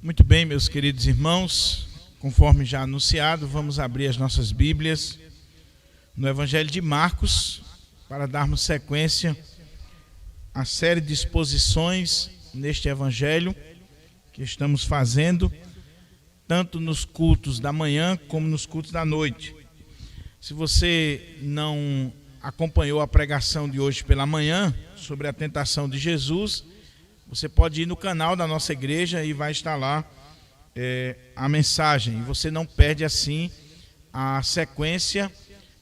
Muito bem, meus queridos irmãos, conforme já anunciado, vamos abrir as nossas Bíblias no Evangelho de Marcos para darmos sequência à série de exposições neste Evangelho que estamos fazendo, tanto nos cultos da manhã como nos cultos da noite. Se você não acompanhou a pregação de hoje pela manhã sobre a tentação de Jesus, você pode ir no canal da nossa igreja e vai estar lá a mensagem. E você não perde assim a sequência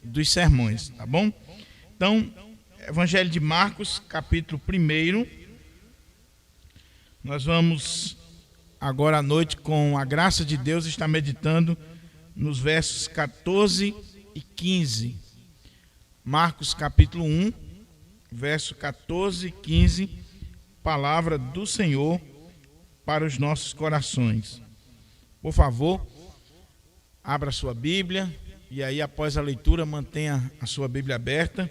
dos sermões, tá bom? Então, Evangelho de Marcos, capítulo 1. Nós vamos agora à noite, com a graça de Deus, estar meditando nos versos 14 e 15. Marcos capítulo 1, verso 14 e 15. Palavra do Senhor para os nossos corações. Por favor, abra a sua Bíblia e aí, após a leitura, mantenha a sua Bíblia aberta.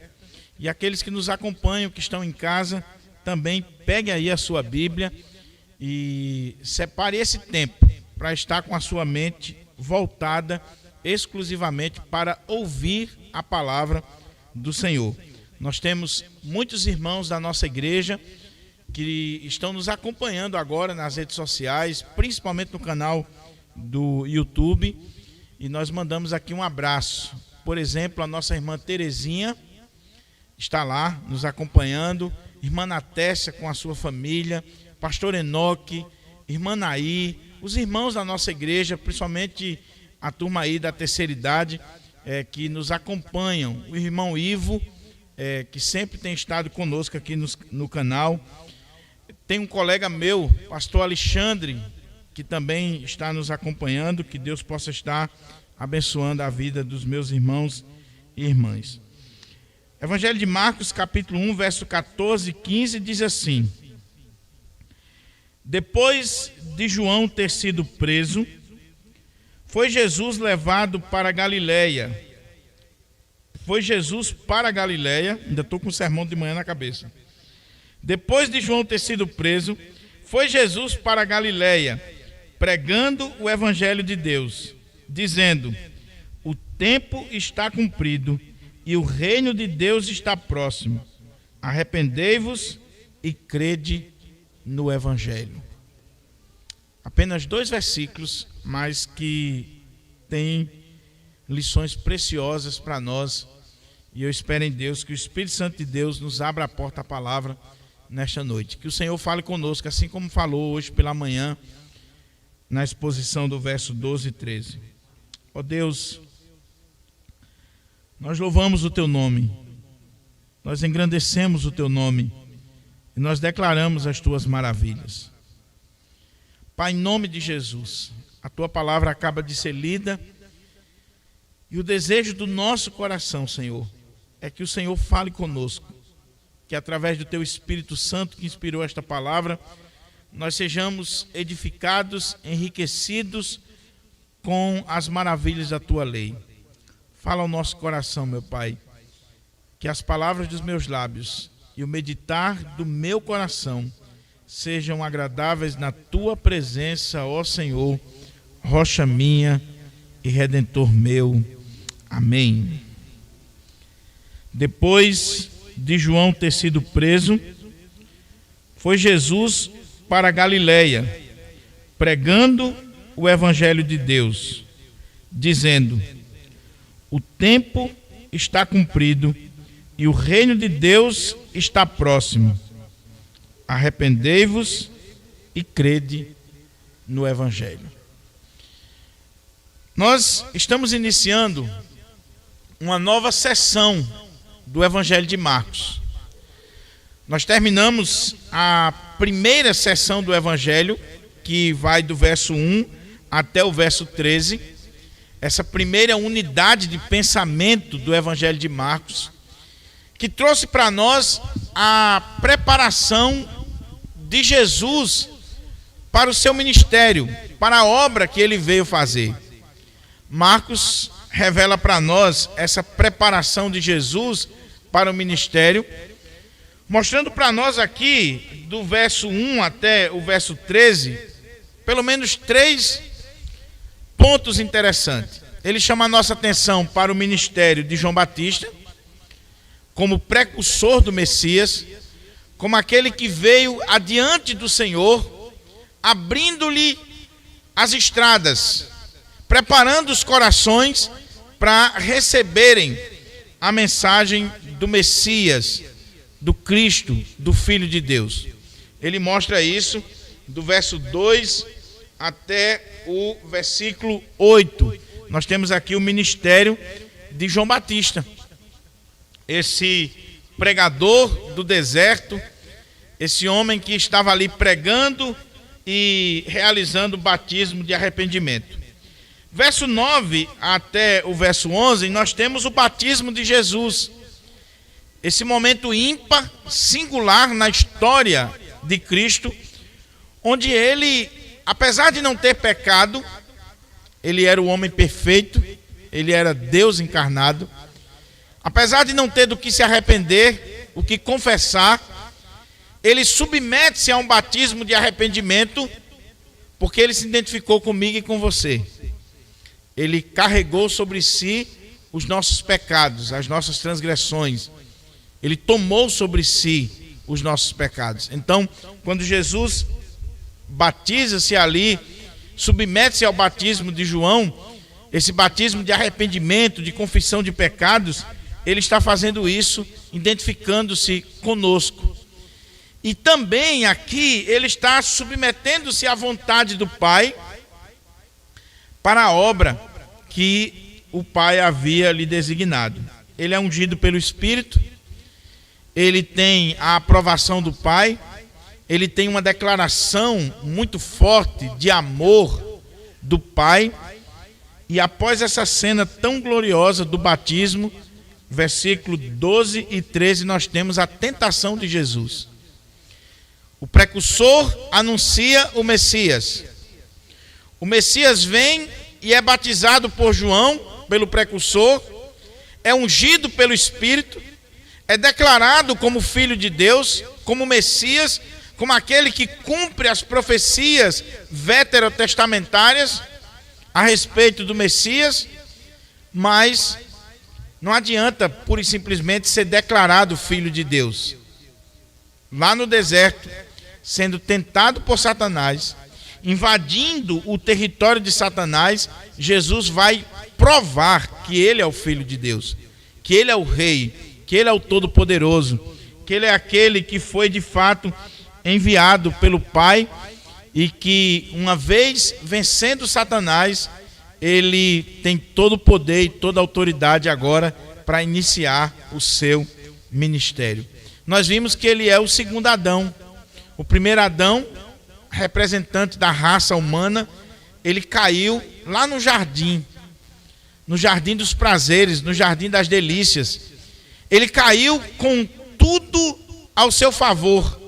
E aqueles que nos acompanham, que estão em casa, também pegue aí a sua Bíblia e separe esse tempo para estar com a sua mente voltada exclusivamente para ouvir a palavra do Senhor. Nós temos muitos irmãos da nossa igreja que estão nos acompanhando agora nas redes sociais, principalmente no canal do YouTube, e nós mandamos aqui um abraço. Por exemplo, a nossa irmã Terezinha está lá nos acompanhando, irmã Natécia com a sua família, pastor Enoque, irmã Naí, os irmãos da nossa igreja, principalmente a turma aí da terceira idade, que nos acompanham, o irmão Ivo, que sempre tem estado conosco aqui no canal. Tem um colega meu, pastor Alexandre, que também está nos acompanhando. Que Deus possa estar abençoando a vida dos meus irmãos e irmãs. Evangelho de Marcos, capítulo 1, verso 14 e 15, diz assim: Depois de João ter sido preso, foi Jesus levado para Galiléia. Ainda estou com o sermão de manhã na cabeça. Depois de João ter sido preso, foi Jesus para a Galiléia, pregando o Evangelho de Deus, dizendo: O tempo está cumprido e o reino de Deus está próximo. Arrependei-vos e crede no Evangelho. Apenas 2 versículos, mas que têm lições preciosas para nós. E eu espero em Deus que o Espírito Santo de Deus nos abra a porta à palavra nesta noite. Que o Senhor fale conosco, assim como falou hoje pela manhã, na exposição do verso 12 e 13. Ó Deus, nós louvamos o Teu nome, nós engrandecemos o Teu nome e nós declaramos as Tuas maravilhas. Pai, em nome de Jesus, a Tua palavra acaba de ser lida e o desejo do nosso coração, Senhor, é que o Senhor fale conosco, que através do Teu Espírito Santo que inspirou esta palavra, nós sejamos edificados, enriquecidos com as maravilhas da Tua lei. Fala ao nosso coração, meu Pai, que as palavras dos meus lábios e o meditar do meu coração sejam agradáveis na Tua presença, ó Senhor, rocha minha e redentor meu. Amém. Depois de João ter sido preso, foi Jesus para a Galiléia, pregando o Evangelho de Deus, dizendo: O tempo está cumprido e o reino de Deus está próximo. Arrependei-vos e crede no Evangelho. Nós estamos iniciando uma nova sessão do Evangelho de Marcos. Nós terminamos a primeira sessão do Evangelho, que vai do verso 1 até o verso 13. Essa primeira unidade de pensamento do Evangelho de Marcos, que trouxe para nós a preparação de Jesus para o seu ministério, para a obra que ele veio fazer. Marcos revela para nós essa preparação de Jesus para o ministério, mostrando para nós aqui, do verso 1 até o verso 13, pelo menos 3 pontos interessantes. Ele chama a nossa atenção para o ministério de João Batista, como precursor do Messias, como aquele que veio adiante do Senhor, abrindo-lhe as estradas, preparando os corações para receberem a mensagem do Messias, do Cristo, do Filho de Deus. Ele mostra isso do verso 2 até o versículo 8. Nós temos aqui o ministério de João Batista, esse pregador do deserto, esse homem que estava ali pregando e realizando o batismo de arrependimento. Verso 9 até o verso 11, nós temos o batismo de Jesus. Esse momento ímpar, singular na história de Cristo, onde ele, apesar de não ter pecado, ele era o homem perfeito, ele era Deus encarnado. Apesar de não ter do que se arrepender, o que confessar, ele submete-se a um batismo de arrependimento, porque ele se identificou comigo e com você. Ele carregou sobre si os nossos pecados, as nossas transgressões. Ele tomou sobre si os nossos pecados. Então, quando Jesus batiza-se ali, submete-se ao batismo de João, esse batismo de arrependimento, de confissão de pecados, ele está fazendo isso, identificando-se conosco. E também aqui ele está submetendo-se à vontade do Pai para a obra que o Pai havia lhe designado. Ele é ungido pelo Espírito, ele tem a aprovação do Pai, ele tem uma declaração muito forte de amor do Pai. E após essa cena tão gloriosa do batismo, versículo 12 e 13, nós temos a tentação de Jesus. O precursor anuncia o Messias. O Messias vem e é batizado por João, pelo precursor, é ungido pelo Espírito, é declarado como Filho de Deus, como Messias, como aquele que cumpre as profecias veterotestamentárias a respeito do Messias, mas não adianta pura e simplesmente ser declarado Filho de Deus. Lá no deserto, sendo tentado por Satanás, invadindo o território de Satanás, Jesus vai provar que ele é o Filho de Deus, que ele é o Rei, que ele é o Todo-Poderoso, que ele é aquele que foi de fato enviado pelo Pai e que, uma vez vencendo Satanás, ele tem todo o poder e toda a autoridade agora para iniciar o seu ministério. Nós vimos que ele é o segundo Adão. O primeiro Adão, representante da raça humana, ele caiu lá no jardim dos prazeres, no jardim das delícias. Ele caiu com tudo ao seu favor,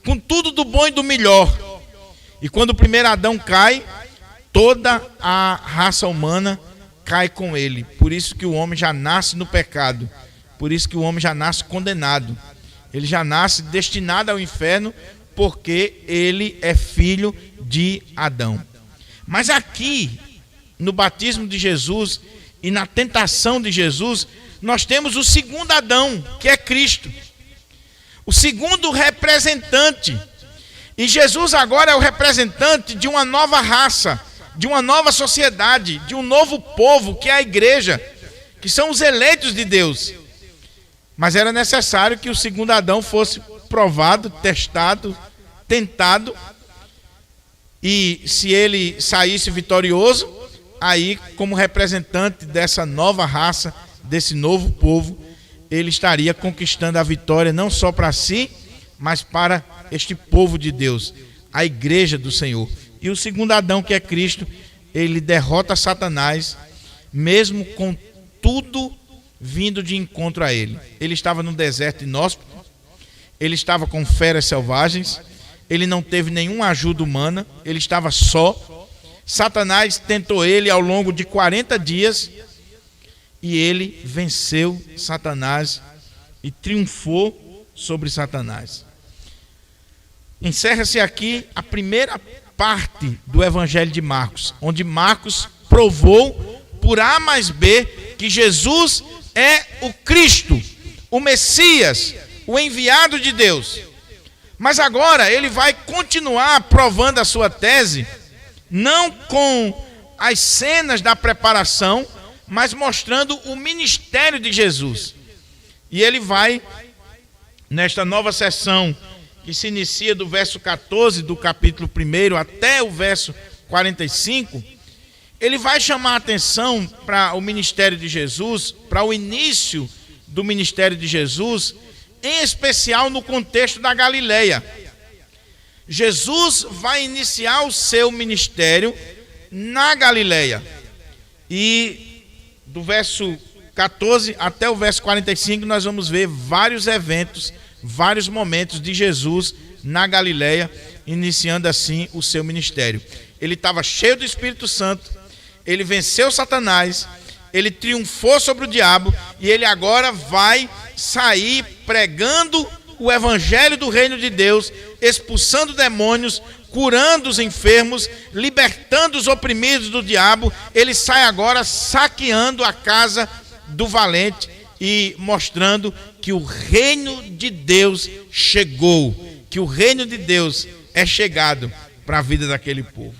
com tudo do bom e do melhor. E quando o primeiro Adão cai, toda a raça humana cai com ele. Por isso que o homem já nasce no pecado, por isso que o homem já nasce condenado. Ele já nasce destinado ao inferno, porque ele é filho de Adão. Mas aqui, no batismo de Jesus e na tentação de Jesus, nós temos o segundo Adão, que é Cristo. O segundo representante. E Jesus agora é o representante de uma nova raça, de uma nova sociedade, de um novo povo, que é a igreja, que são os eleitos de Deus. Mas era necessário que o segundo Adão fosse provado, testado, tentado, e se ele saísse vitorioso, aí, como representante dessa nova raça, desse novo povo, ele estaria conquistando a vitória não só para si, mas para este povo de Deus, a igreja do Senhor. E o segundo Adão, que é Cristo, ele derrota Satanás, mesmo com tudo vindo de encontro a ele. Ele estava no deserto inóspito, ele estava com feras selvagens, ele não teve nenhuma ajuda humana, ele estava só. Satanás tentou ele ao longo de 40 dias e ele venceu Satanás e triunfou sobre Satanás. Encerra-se aqui a primeira parte do Evangelho de Marcos, onde Marcos provou por A mais B que Jesus é o Cristo, o Messias, o enviado de Deus. Mas agora ele vai continuar provando a sua tese, não com as cenas da preparação, mas mostrando o ministério de Jesus. E ele vai, nesta nova sessão, que se inicia do verso 14 do capítulo 1 até o verso 45, ele vai chamar a atenção para o ministério de Jesus, para o início do ministério de Jesus, em especial no contexto da Galileia. Jesus vai iniciar o seu ministério na Galileia. E do verso 14 até o verso 45 nós vamos ver vários eventos, vários momentos de Jesus na Galileia, iniciando assim o seu ministério. Ele estava cheio do Espírito Santo, ele venceu Satanás, ele triunfou sobre o diabo e ele agora vai sair pregando o evangelho do reino de Deus, expulsando demônios, curando os enfermos, libertando os oprimidos do diabo. Ele sai agora saqueando a casa do valente e mostrando que o reino de Deus chegou, que o reino de Deus é chegado para a vida daquele povo.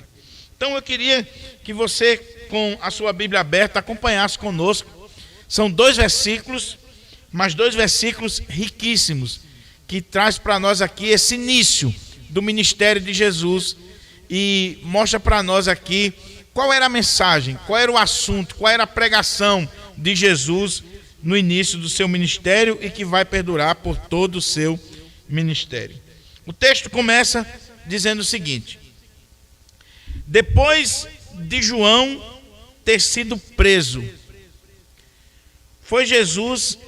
Então eu queria que você, com a sua Bíblia aberta, acompanhasse conosco. São 2 versículos, mas 2 versículos riquíssimos, que traz para nós aqui esse início do ministério de Jesus e mostra para nós aqui qual era a mensagem, qual era o assunto, qual era a pregação de Jesus no início do seu ministério e que vai perdurar por todo o seu ministério. O texto começa dizendo o seguinte: depois de João ter sido preso, foi Jesus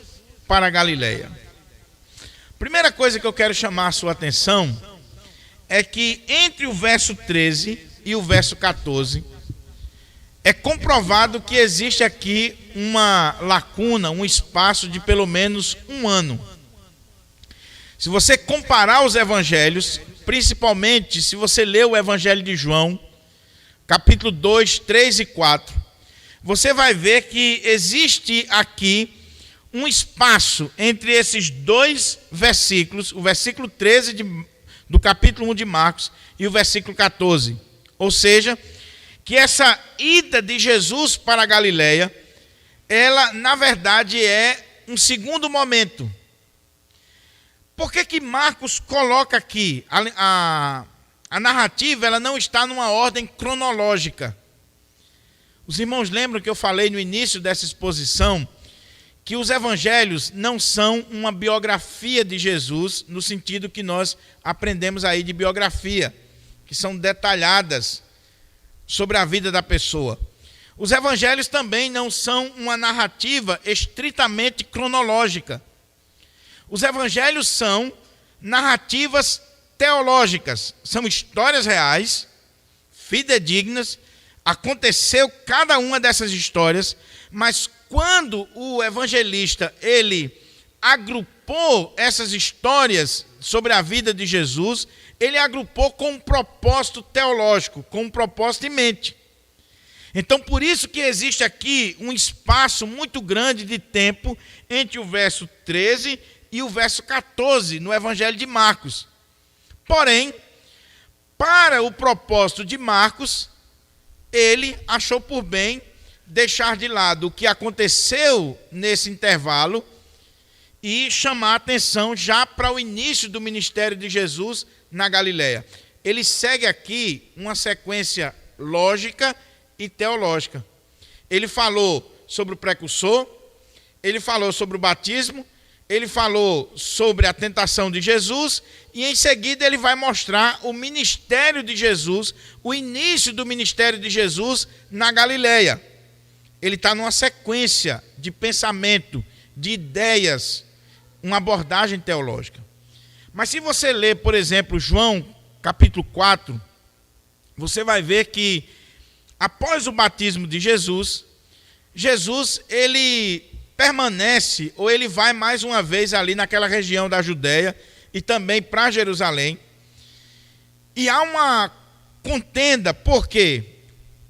para a Galileia. Primeira coisa que eu quero chamar a sua atenção é que entre o verso 13 e o verso 14 é comprovado que existe aqui uma lacuna, um espaço de pelo menos 1 ano. Se você comparar os evangelhos, principalmente se você ler o evangelho de João, capítulo 2, 3 e 4, você vai ver que existe aqui um espaço entre esses 2 versículos, o versículo 13 do capítulo 1 de Marcos e o versículo 14. Ou seja, que essa ida de Jesus para a Galileia, ela na verdade é um segundo momento. Por que Marcos coloca aqui? A narrativa ela não está numa ordem cronológica. Os irmãos lembram que eu falei no início dessa exposição que os evangelhos não são uma biografia de Jesus, no sentido que nós aprendemos aí de biografia, que são detalhadas sobre a vida da pessoa. Os evangelhos também não são uma narrativa estritamente cronológica. Os evangelhos são narrativas teológicas, são histórias reais, fidedignas. Aconteceu cada uma dessas histórias, mas quando o evangelista ele agrupou essas histórias sobre a vida de Jesus, ele agrupou com um propósito teológico, com um propósito em mente. Então, por isso que existe aqui um espaço muito grande de tempo entre o verso 13 e o verso 14 no Evangelho de Marcos. Porém, para o propósito de Marcos, ele achou por bem deixar de lado o que aconteceu nesse intervalo e chamar a atenção já para o início do ministério de Jesus na Galileia. Ele segue aqui uma sequência lógica e teológica. Ele falou sobre o precursor, ele falou sobre o batismo, ele falou sobre a tentação de Jesus e em seguida ele vai mostrar o ministério de Jesus, o início do ministério de Jesus na Galileia. Ele está numa sequência de pensamento, de ideias, uma abordagem teológica. Mas se você ler, por exemplo, João capítulo 4, você vai ver que após o batismo de Jesus, ele permanece, ou ele vai mais uma vez ali naquela região da Judéia e também para Jerusalém. E há uma contenda, porque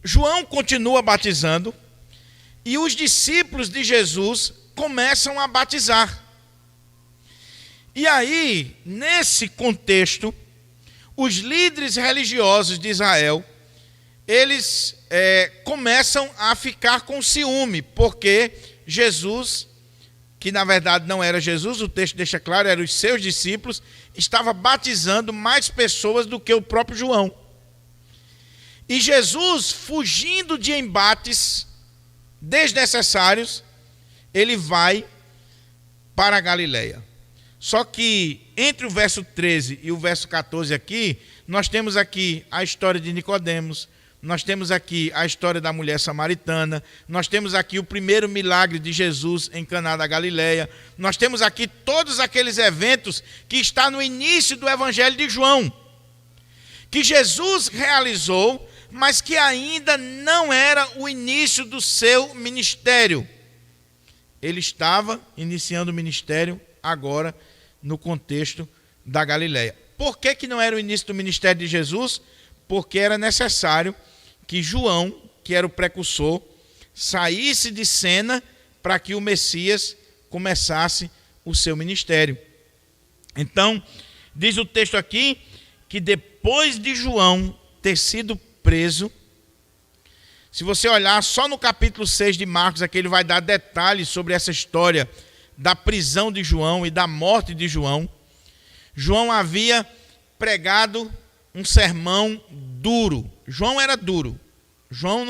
João continua batizando e os discípulos de Jesus começam a batizar. E aí, nesse contexto, os líderes religiosos de Israel, eles começam a ficar com ciúme, porque Jesus, que na verdade não era Jesus, o texto deixa claro, eram os seus discípulos, estava batizando mais pessoas do que o próprio João. E Jesus, fugindo de embates desnecessários, ele vai para a Galileia. Só que entre o verso 13 e o verso 14 aqui, nós temos aqui a história de Nicodemos, nós temos aqui a história da mulher samaritana, nós temos aqui o primeiro milagre de Jesus em Caná da Galileia, nós temos aqui todos aqueles eventos que está no início do Evangelho de João, que Jesus realizou, mas que ainda não era o início do seu ministério. Ele estava iniciando o ministério agora no contexto da Galileia. Por que não era o início do ministério de Jesus? Porque era necessário que João, que era o precursor, saísse de cena para que o Messias começasse o seu ministério. Então, diz o texto aqui que depois de João ter sido preso, se você olhar só no capítulo 6 de Marcos, aqui ele vai dar detalhes sobre essa história da prisão de João e da morte de João. João havia pregado um sermão duro. João era duro. João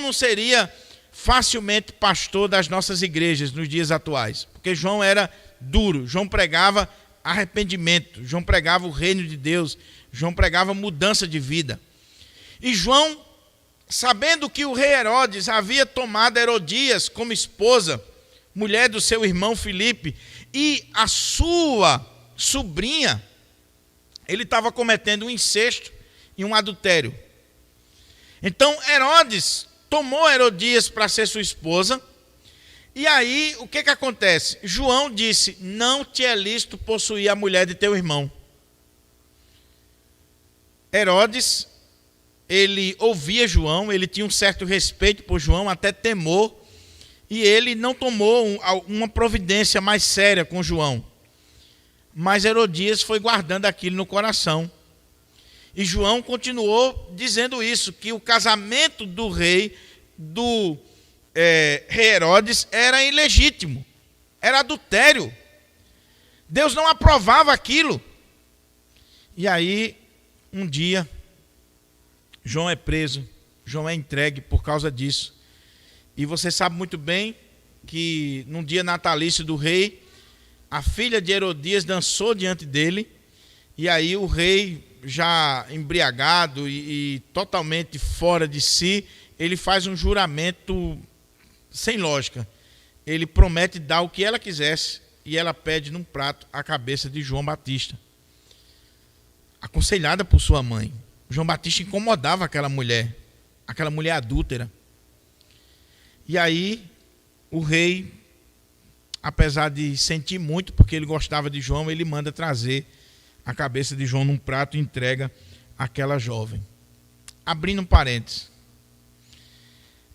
não seria facilmente pastor das nossas igrejas nos dias atuais, porque João era duro. João pregava arrependimento, João pregava o reino de Deus, João pregava mudança de vida. E João, sabendo que o rei Herodes havia tomado Herodias como esposa, mulher do seu irmão Filipe, e a sua sobrinha, ele estava cometendo um incesto e um adultério. Então Herodes tomou Herodias para ser sua esposa, e aí o que acontece? João disse: não te é lícito possuir a mulher de teu irmão. Herodes, ele ouvia João, ele tinha um certo respeito por João, até temor, e ele não tomou uma providência mais séria com João. Mas Herodias foi guardando aquilo no coração. E João continuou dizendo isso, que o casamento do rei Herodes era ilegítimo, era adultério. Deus não aprovava aquilo. E aí, um dia, João é preso, João é entregue por causa disso. E você sabe muito bem que num dia natalício do rei, a filha de Herodias dançou diante dele, e aí o rei, já embriagado e totalmente fora de si, ele faz um juramento sem lógica. Ele promete dar o que ela quisesse, e ela pede num prato a cabeça de João Batista, aconselhada por sua mãe. João Batista incomodava aquela mulher adúltera. E aí o rei, apesar de sentir muito, porque ele gostava de João, ele manda trazer a cabeça de João num prato e entrega àquela jovem. Abrindo um parênteses.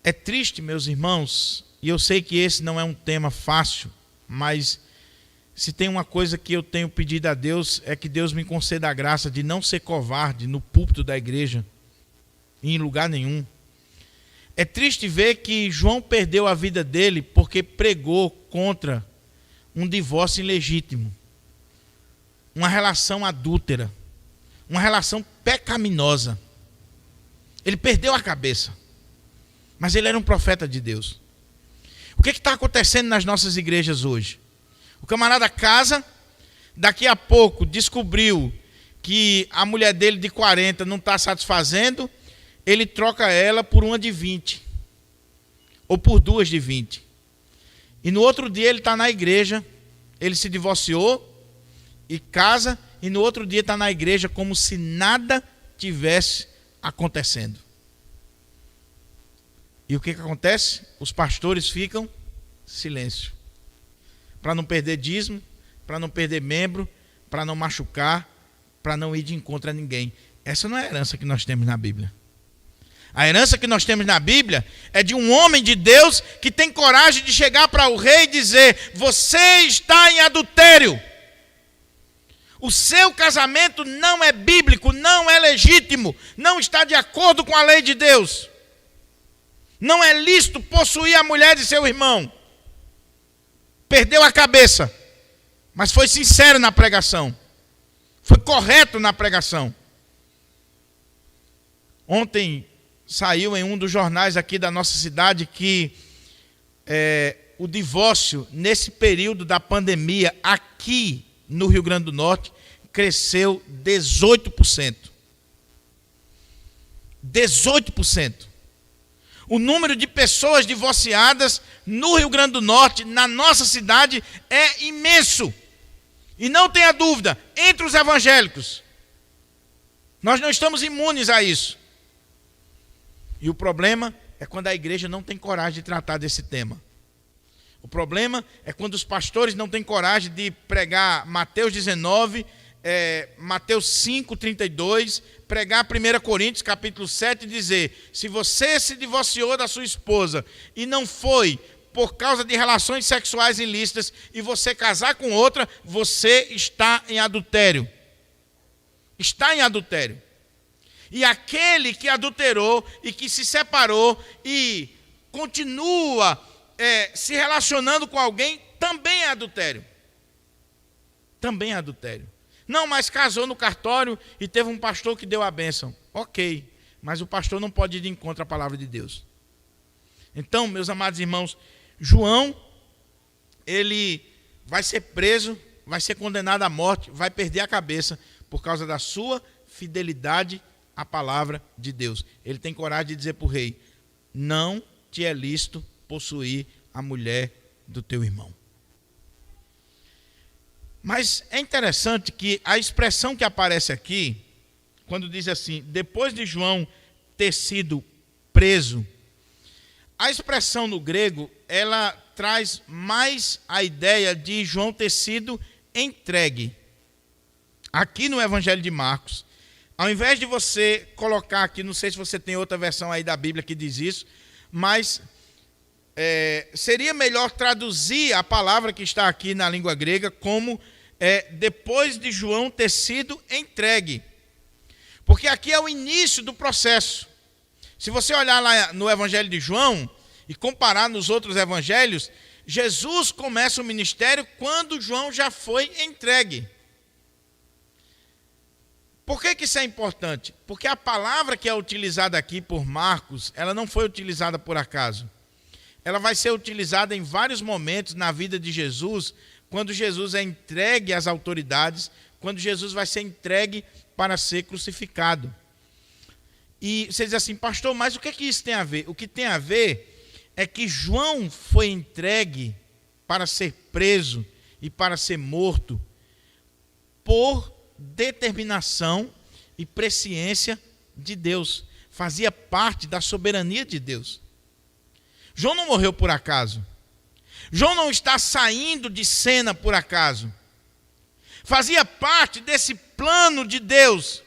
É triste, meus irmãos, e eu sei que esse não é um tema fácil, mas se tem uma coisa que eu tenho pedido a Deus, é que Deus me conceda a graça de não ser covarde no púlpito da igreja, em lugar nenhum. É triste ver que João perdeu a vida dele porque pregou contra um divórcio ilegítimo, uma relação adúltera, uma relação pecaminosa. Ele perdeu a cabeça, mas ele era um profeta de Deus. O que está acontecendo nas nossas igrejas hoje? O camarada casa, daqui a pouco descobriu que a mulher dele de 40 não está satisfazendo, ele troca ela por uma de 20, ou por duas de 20. E no outro dia ele está na igreja, ele se divorciou e casa, e no outro dia está na igreja como se nada tivesse acontecendo. E o que acontece? Os pastores ficam silêncio, para não perder dízimo, para não perder membro, para não machucar, para não ir de encontro a ninguém. Essa não é a herança que nós temos na Bíblia. A herança que nós temos na Bíblia é de um homem de Deus que tem coragem de chegar para o rei e dizer: você está em adultério. O seu casamento não é bíblico, não é legítimo, não está de acordo com a lei de Deus. Não é lícito possuir a mulher de seu irmão. Perdeu a cabeça, mas foi sincero na pregação. Foi correto na pregação. Ontem saiu em um dos jornais aqui da nossa cidade que o divórcio, nesse período da pandemia, aqui no Rio Grande do Norte, cresceu 18%. 18%. O número de pessoas divorciadas no Rio Grande do Norte, na nossa cidade, é imenso. E não tenha dúvida, entre os evangélicos, nós não estamos imunes a isso. E o problema é quando a igreja não tem coragem de tratar desse tema. O problema é quando os pastores não têm coragem de pregar Mateus 19, Mateus 5, 32, pregar 1 Coríntios capítulo 7 e dizer: se você se divorciou da sua esposa e não foi por causa de relações sexuais ilícitas e você casar com outra, você está em adultério. Está em adultério. E aquele que adulterou e que se separou e continua se relacionando com alguém, também é adultério. Também é adultério. Não, mas casou no cartório e teve um pastor que deu a bênção. Ok, mas o pastor não pode ir de encontro à palavra de Deus. Então, meus amados irmãos, João, ele vai ser preso, vai ser condenado à morte, vai perder a cabeça por causa da sua fidelidade à palavra de Deus. Ele tem coragem de dizer para o rei: não te é lícito possuir a mulher do teu irmão. Mas é interessante que a expressão que aparece aqui, quando diz assim, depois de João ter sido preso, a expressão no grego, ela traz mais a ideia de João ter sido entregue. Aqui no Evangelho de Marcos, ao invés de você colocar aqui, não sei se você tem outra versão aí da Bíblia que diz isso, mas seria melhor traduzir a palavra que está aqui na língua grega como depois de João ter sido entregue. Porque aqui é o início do processo. Se você olhar lá no Evangelho de João e comparar nos outros evangelhos, Jesus começa o ministério quando João já foi entregue. Por que isso é importante? Porque a palavra que é utilizada aqui por Marcos, ela não foi utilizada por acaso. Ela vai ser utilizada em vários momentos na vida de Jesus, quando Jesus é entregue às autoridades, quando Jesus vai ser entregue para ser crucificado. E você diz assim, pastor, mas o que isso tem a ver? O que tem a ver é que João foi entregue para ser preso e para ser morto por determinação e presciência de Deus. Fazia parte da soberania de Deus. João não morreu por acaso. João não está saindo de cena por acaso. Fazia parte desse plano de Deus,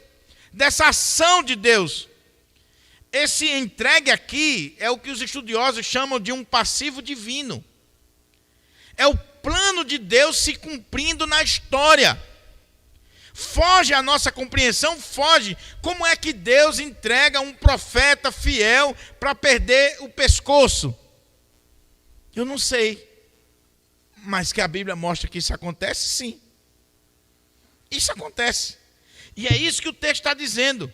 dessa ação de Deus. Esse entregue aqui é o que os estudiosos chamam de um passivo divino. É o plano de Deus se cumprindo na história. Foge a nossa compreensão, foge. Como é que Deus entrega um profeta fiel para perder o pescoço? Eu não sei. Mas que a Bíblia mostra que isso acontece, sim. Isso acontece. E é isso que o texto está dizendo.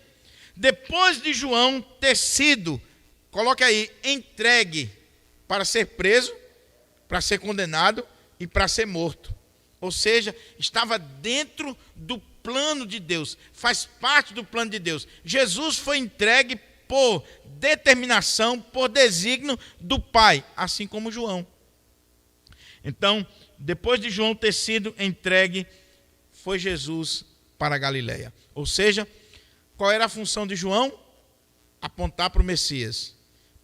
Depois de João ter sido, coloque aí, entregue para ser preso, para ser condenado e para ser morto. Ou seja, estava dentro do plano de Deus, faz parte do plano de Deus. Jesus foi entregue por determinação, por desígnio do Pai, assim como João. Então, depois de João ter sido entregue, foi Jesus para a Galileia. Ou seja, qual era a função de João? Apontar para o Messias,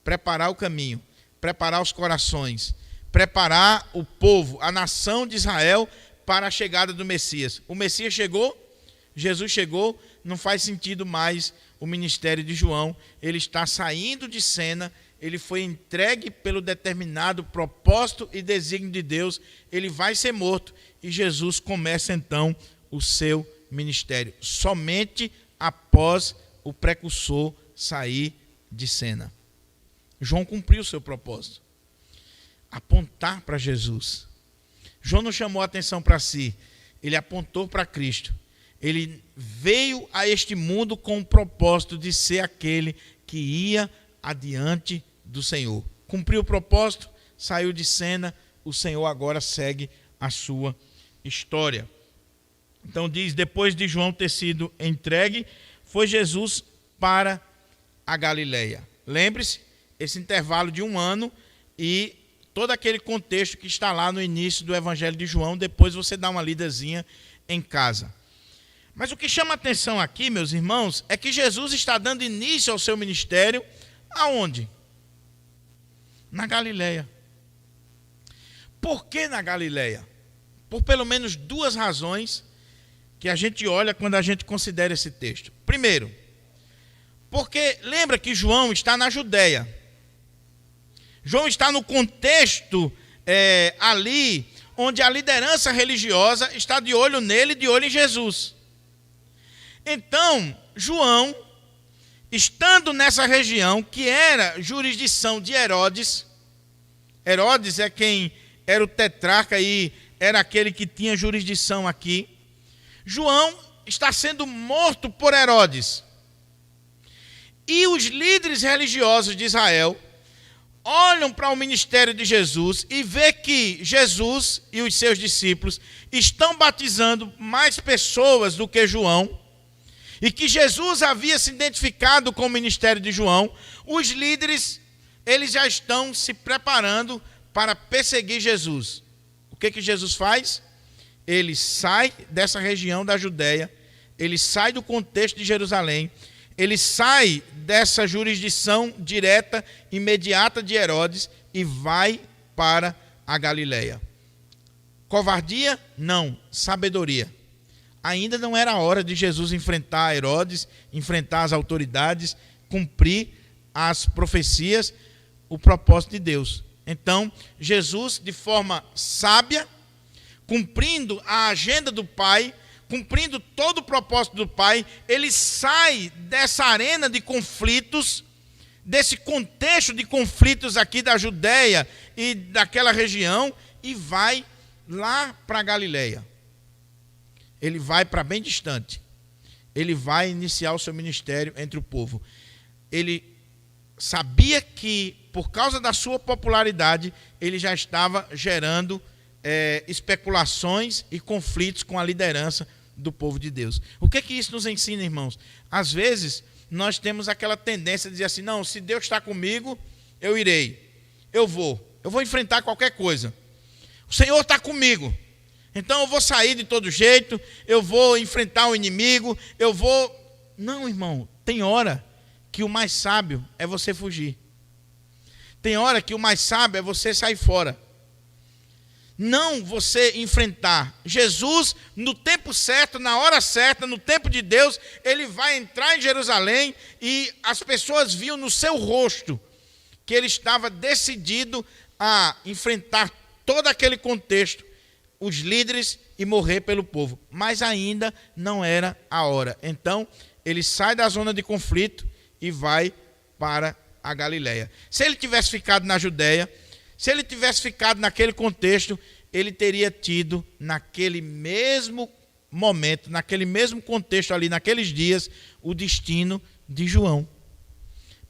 preparar o caminho, preparar os corações, preparar o povo, a nação de Israel para a chegada do Messias. O Messias chegou? Jesus chegou, não faz sentido mais o ministério de João. Ele está saindo de cena, ele foi entregue pelo determinado propósito e desígnio de Deus, ele vai ser morto e Jesus começa então o seu ministério, somente após o precursor sair de cena. João cumpriu o seu propósito, apontar para Jesus. João não chamou a atenção para si, ele apontou para Cristo. Ele veio a este mundo com o propósito de ser aquele que ia adiante do Senhor. Cumpriu o propósito, saiu de cena, o Senhor agora segue a sua história. Então diz, depois de João ter sido entregue, foi Jesus para a Galileia. Lembre-se, esse intervalo de 1 ano e todo aquele contexto que está lá no início do Evangelho de João, depois você dá uma lidazinha em casa. Mas o que chama a atenção aqui, meus irmãos, é que Jesus está dando início ao seu ministério aonde? Na Galileia. Por que na Galileia? Por pelo menos 2 razões que a gente olha quando a gente considera esse texto. Primeiro, porque lembra que João está na Judéia. João está no contexto ali onde a liderança religiosa está de olho nele, de olho em Jesus. Então, João, estando nessa região que era jurisdição de Herodes, Herodes é quem era o tetrarca e era aquele que tinha jurisdição aqui, João está sendo morto por Herodes. E os líderes religiosos de Israel olham para o ministério de Jesus e vê que Jesus e os seus discípulos estão batizando mais pessoas do que João, e que Jesus havia se identificado com o ministério de João. Os líderes, eles já estão se preparando para perseguir Jesus. O que Jesus faz? Ele sai dessa região da Judéia, ele sai do contexto de Jerusalém, ele sai dessa jurisdição direta, imediata de Herodes e vai para a Galileia. Covardia? Não, sabedoria. Ainda não era a hora de Jesus enfrentar Herodes, enfrentar as autoridades, cumprir as profecias, o propósito de Deus. Então, Jesus, de forma sábia, cumprindo a agenda do Pai, cumprindo todo o propósito do Pai, ele sai dessa arena de conflitos, desse contexto de conflitos aqui da Judéia e daquela região, e vai lá para a Galileia. Ele vai para bem distante. Ele vai iniciar o seu ministério entre o povo. Ele sabia que, por causa da sua popularidade, ele já estava gerando especulações e conflitos com a liderança do povo de Deus. O que isso nos ensina, irmãos? Às vezes, nós temos aquela tendência de dizer assim, não, se Deus está comigo, eu irei. Eu vou enfrentar qualquer coisa. O Senhor está comigo. Então eu vou sair de todo jeito, eu vou enfrentar o inimigo, eu vou... Não, irmão, tem hora que o mais sábio é você fugir. Tem hora que o mais sábio é você sair fora. Não você enfrentar. Jesus, no tempo certo, na hora certa, no tempo de Deus, ele vai entrar em Jerusalém e as pessoas viam no seu rosto que ele estava decidido a enfrentar todo aquele contexto, os líderes e morrer pelo povo, mas ainda não era a hora. Então, ele sai da zona de conflito e vai para a Galileia. Se ele tivesse ficado na Judéia, se ele tivesse ficado naquele contexto, ele teria tido naquele mesmo momento, naquele mesmo contexto ali, naqueles dias, o destino de João.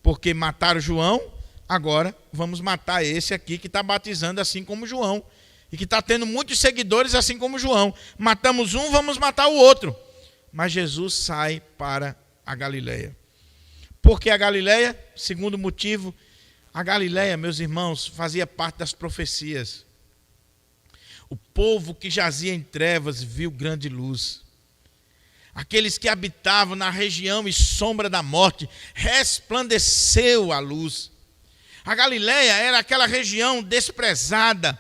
Porque mataram João, agora vamos matar esse aqui que está batizando assim como João. E que está tendo muitos seguidores assim como João. Matamos um, vamos matar o outro. Mas Jesus sai para a Galileia. Por que a Galileia? Segundo motivo, a Galileia, meus irmãos, fazia parte das profecias. O povo que jazia em trevas viu grande luz. Aqueles que habitavam na região e sombra da morte, resplandeceu a luz. A Galileia era aquela região desprezada,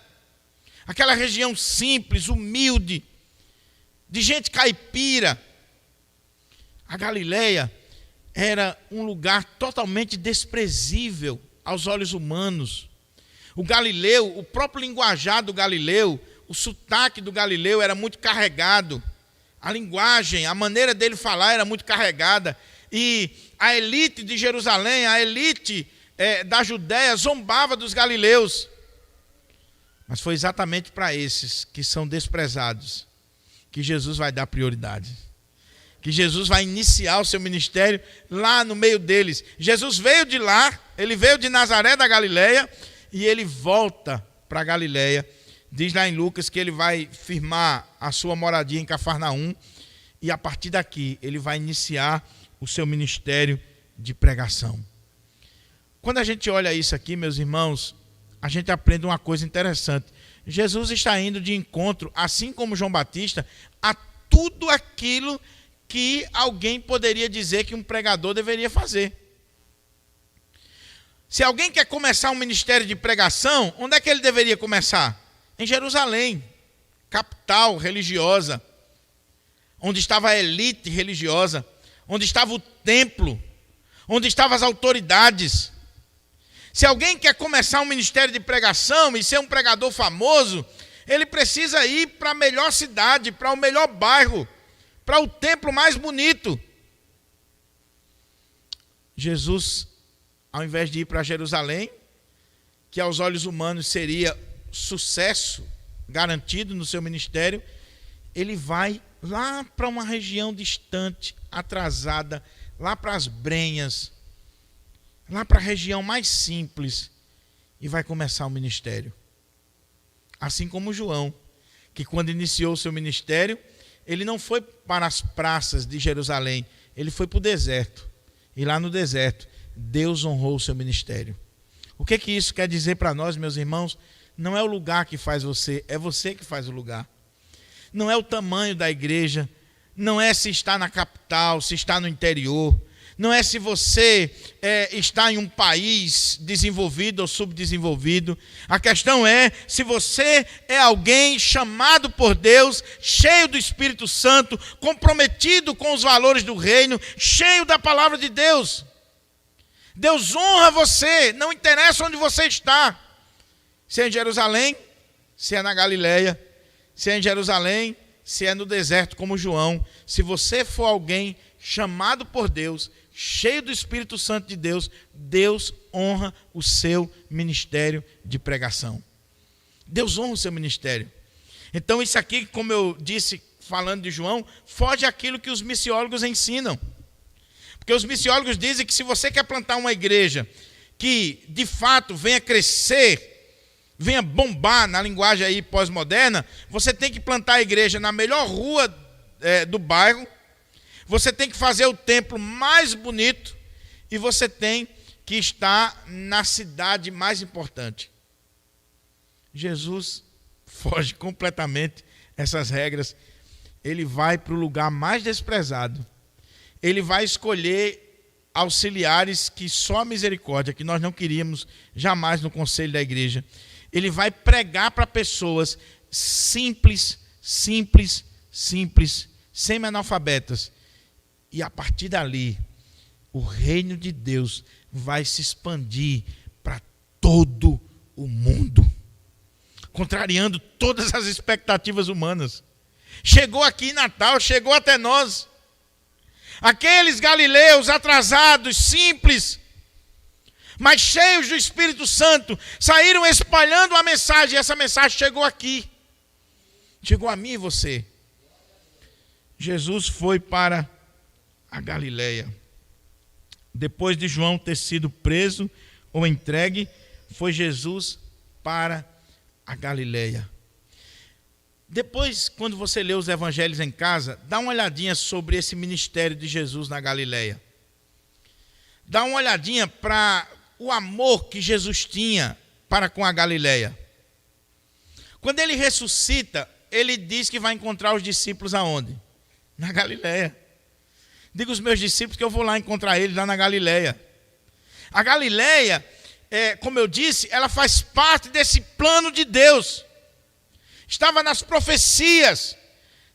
aquela região simples, humilde, de gente caipira, A Galileia era um lugar totalmente desprezível aos olhos humanos. O galileu, o próprio linguajar do galileu, o sotaque do galileu era muito carregado. A linguagem, a maneira dele falar era muito carregada. E a elite de Jerusalém, a elite da Judéia zombava dos galileus. Mas foi exatamente para esses que são desprezados que Jesus vai dar prioridade. Que Jesus vai iniciar o seu ministério lá no meio deles. Jesus veio de lá, ele veio de Nazaré da Galileia e ele volta para a Galileia. Diz lá em Lucas que ele vai firmar a sua moradia em Cafarnaum e a partir daqui ele vai iniciar o seu ministério de pregação. Quando a gente olha isso aqui, meus irmãos, a gente aprende uma coisa interessante. Jesus está indo de encontro, assim como João Batista, a tudo aquilo que alguém poderia dizer que um pregador deveria fazer. Se alguém quer começar um ministério de pregação, onde é que ele deveria começar? Em Jerusalém, capital religiosa, onde estava a elite religiosa, onde estava o templo, onde estavam as autoridades. Se alguém quer começar um ministério de pregação e ser um pregador famoso, ele precisa ir para a melhor cidade, para o melhor bairro, para o templo mais bonito. Jesus, ao invés de ir para Jerusalém, que aos olhos humanos seria sucesso garantido no seu ministério, ele vai lá para uma região distante, atrasada, lá para as Brenhas, lá para a região mais simples, e vai começar o ministério. Assim como João, que quando iniciou o seu ministério, ele não foi para as praças de Jerusalém, ele foi para o deserto. E lá no deserto, Deus honrou o seu ministério. O que isso quer dizer para nós, meus irmãos? Não é o lugar que faz você, é você que faz o lugar. Não é o tamanho da igreja, não é se está na capital, se está no interior, não é se você está em um país desenvolvido ou subdesenvolvido. A questão é se você é alguém chamado por Deus, cheio do Espírito Santo, comprometido com os valores do reino, cheio da palavra de Deus. Deus honra você, não interessa onde você está. Se é em Jerusalém, se é na Galileia, se é em Jerusalém, se é no deserto como João. Se você for alguém chamado por Deus, cheio do Espírito Santo de Deus, Deus honra o seu ministério de pregação. Deus honra o seu ministério. Então isso aqui, como eu disse, falando de João, foge àquilo que os missiólogos ensinam. Porque os missiólogos dizem que se você quer plantar uma igreja que de fato venha crescer, venha bombar na linguagem aí pós-moderna, você tem que plantar a igreja na melhor rua do bairro, você tem que fazer o templo mais bonito e você tem que estar na cidade mais importante. Jesus foge completamente essas regras. Ele vai para o lugar mais desprezado. Ele vai escolher auxiliares que só a misericórdia, que nós não queríamos jamais no conselho da igreja. Ele vai pregar para pessoas simples, semi-analfabetas. E a partir dali, o reino de Deus vai se expandir para todo o mundo, contrariando todas as expectativas humanas. Chegou aqui em Natal, chegou até nós. Aqueles galileus atrasados, simples, mas cheios do Espírito Santo, saíram espalhando a mensagem, e essa mensagem chegou aqui. Chegou a mim e você. Jesus foi para a Galileia. Depois de João ter sido preso ou entregue, foi Jesus para a Galileia. Depois, quando você lê os evangelhos em casa, dá uma olhadinha sobre esse ministério de Jesus na Galileia. Dá uma olhadinha para o amor que Jesus tinha para com a Galileia. Quando ele ressuscita, ele diz que vai encontrar os discípulos aonde? Na Galileia. Diga aos meus discípulos que eu vou lá encontrar eles lá na Galileia. A Galileia, como eu disse, ela faz parte desse plano de Deus. Estava nas profecias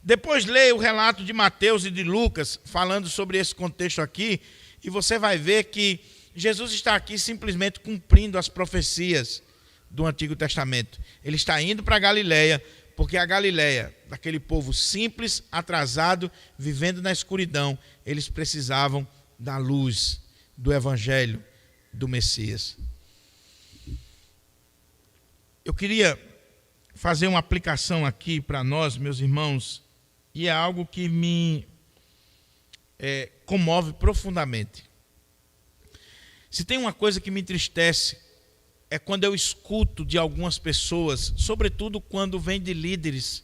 Depois leia o relato de Mateus e de Lucas, falando sobre esse contexto aqui, e você vai ver que Jesus está aqui simplesmente cumprindo as profecias do Antigo Testamento. Ele está indo para a Galileia, porque a Galileia, daquele povo simples, atrasado, vivendo na escuridão, eles precisavam da luz do Evangelho do Messias. Eu queria fazer uma aplicação aqui para nós, meus irmãos, e é algo que me comove profundamente. Se tem uma coisa que me entristece, é quando eu escuto de algumas pessoas, sobretudo quando vem de líderes,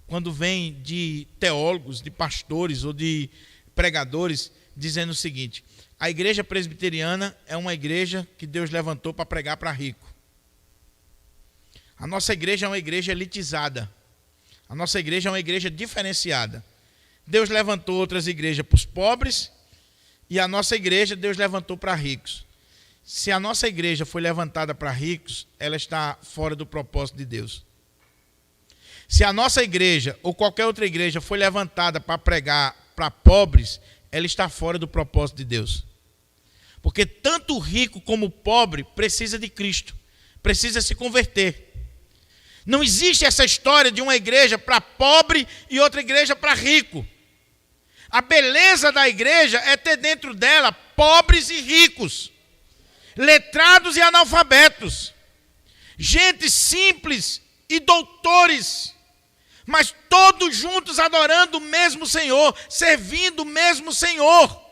quando vem de teólogos, de pastores ou de pregadores, dizendo o seguinte: a igreja presbiteriana é uma igreja que Deus levantou para pregar para rico. A nossa igreja é uma igreja elitizada. A nossa igreja é uma igreja diferenciada. Deus levantou outras igrejas para os pobres e a nossa igreja Deus levantou para ricos. Se a nossa igreja foi levantada para ricos, ela está fora do propósito de Deus. Se a nossa igreja ou qualquer outra igreja foi levantada para pregar para pobres, ela está fora do propósito de Deus. Porque tanto o rico como o pobre precisa de Cristo, precisa se converter. Não existe essa história de uma igreja para pobre e outra igreja para rico. A beleza da igreja é ter dentro dela pobres e ricos, letrados e analfabetos, gente simples e doutores, mas todos juntos adorando o mesmo Senhor, servindo o mesmo Senhor.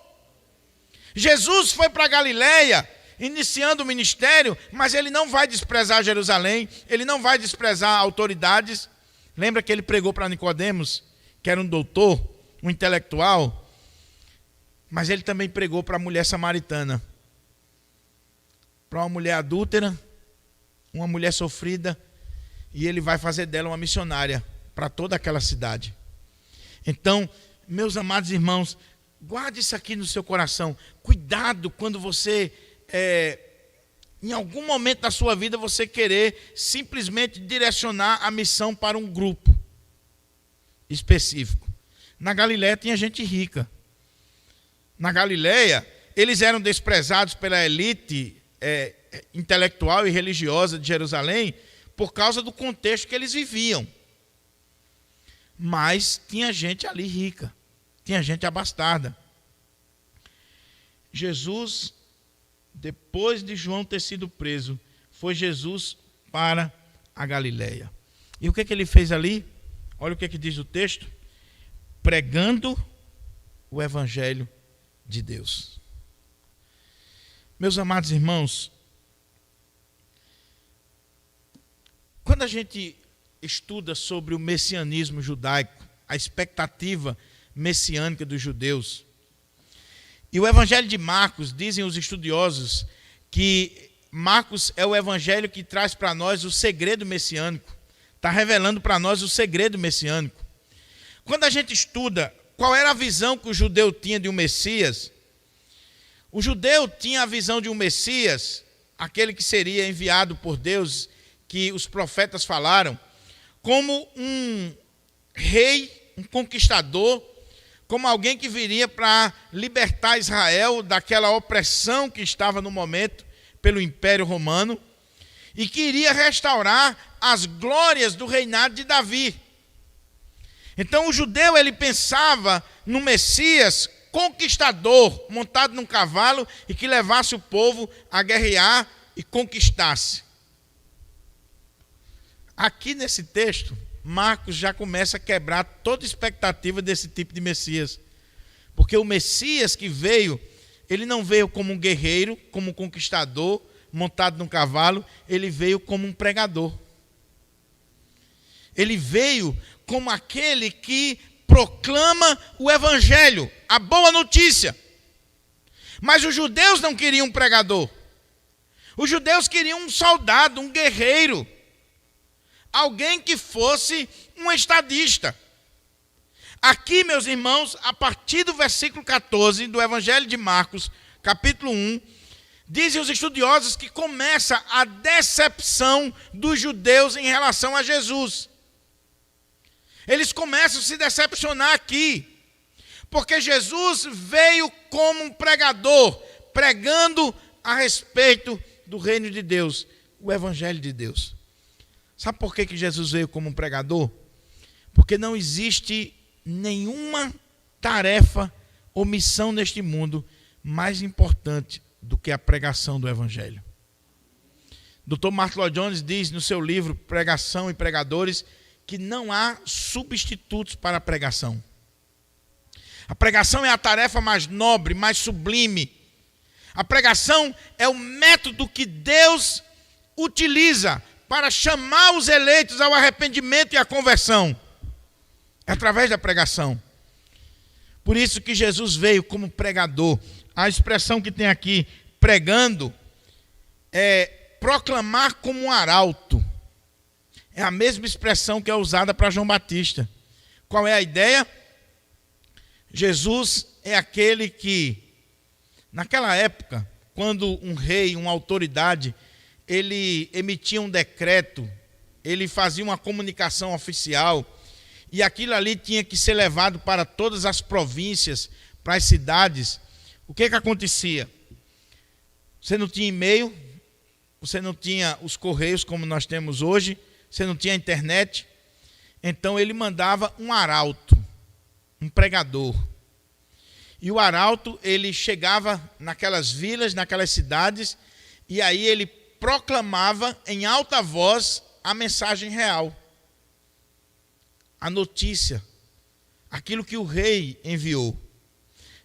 Jesus foi para Galileia, iniciando o ministério, mas ele não vai desprezar Jerusalém, ele não vai desprezar autoridades. Lembra que ele pregou para Nicodemos, que era um doutor, um intelectual, mas ele também pregou para a mulher samaritana, para uma mulher adúltera, uma mulher sofrida, e ele vai fazer dela uma missionária para toda aquela cidade. Então, meus amados irmãos, guarde isso aqui no seu coração. Cuidado quando você, em algum momento da sua vida, você querer simplesmente direcionar a missão para um grupo específico. Na Galileia tinha gente rica. Na Galileia, eles eram desprezados pela elite intelectual e religiosa de Jerusalém por causa do contexto que eles viviam. Mas tinha gente ali rica, tinha gente abastada. Jesus, depois de João ter sido preso, foi Jesus para a Galileia. E o que ele fez ali? Olha o que diz o texto: pregando o Evangelho de Deus. Meus amados irmãos, quando a gente estuda sobre o messianismo judaico, a expectativa messiânica dos judeus, e o Evangelho de Marcos, dizem os estudiosos, que Marcos é o evangelho que traz para nós o segredo messiânico, está revelando para nós o segredo messiânico. Quando a gente estuda qual era a visão que o judeu tinha de um Messias, o judeu tinha a visão de um Messias, aquele que seria enviado por Deus, que os profetas falaram, como um rei, um conquistador, como alguém que viria para libertar Israel daquela opressão que estava no momento pelo Império Romano e que iria restaurar as glórias do reinado de Davi. Então o judeu, ele pensava no Messias conquistador, montado num cavalo e que levasse o povo a guerrear e conquistasse. Aqui nesse texto, Marcos já começa a quebrar toda expectativa desse tipo de Messias. Porque o Messias que veio, ele não veio como um guerreiro, como um conquistador, montado num cavalo, ele veio como um pregador. Ele veio como aquele que proclama o Evangelho, a boa notícia. Mas os judeus não queriam um pregador. Os judeus queriam um soldado, um guerreiro. Alguém que fosse um estadista. Aqui, meus irmãos, a partir do versículo 14 do Evangelho de Marcos, capítulo 1, dizem os estudiosos que começa a decepção dos judeus em relação a Jesus. Eles começam a se decepcionar aqui, porque Jesus veio como um pregador, pregando a respeito do reino de Deus, o evangelho de Deus. Sabe por que Jesus veio como um pregador? Porque não existe nenhuma tarefa ou missão neste mundo mais importante do que a pregação do evangelho. Dr. Martyn Lloyd-Jones diz no seu livro Pregação e Pregadores que não há substitutos para a pregação. A pregação é a tarefa mais nobre, mais sublime. A pregação é o método que Deus utiliza para chamar os eleitos ao arrependimento e à conversão. É através da pregação. Por isso que Jesus veio como pregador. A expressão que tem aqui, pregando, é proclamar como um arauto. É a mesma expressão que é usada para João Batista. Qual é a ideia? Jesus é aquele que, naquela época, quando um rei, uma autoridade, ele emitia um decreto, ele fazia uma comunicação oficial, e aquilo ali tinha que ser levado para todas as províncias, para as cidades. O que acontecia? Você não tinha e-mail, você não tinha os correios como nós temos hoje, você não tinha internet, então ele mandava um arauto, um pregador. E o arauto, ele chegava naquelas vilas, naquelas cidades, e aí ele proclamava em alta voz a mensagem real, a notícia, aquilo que o rei enviou.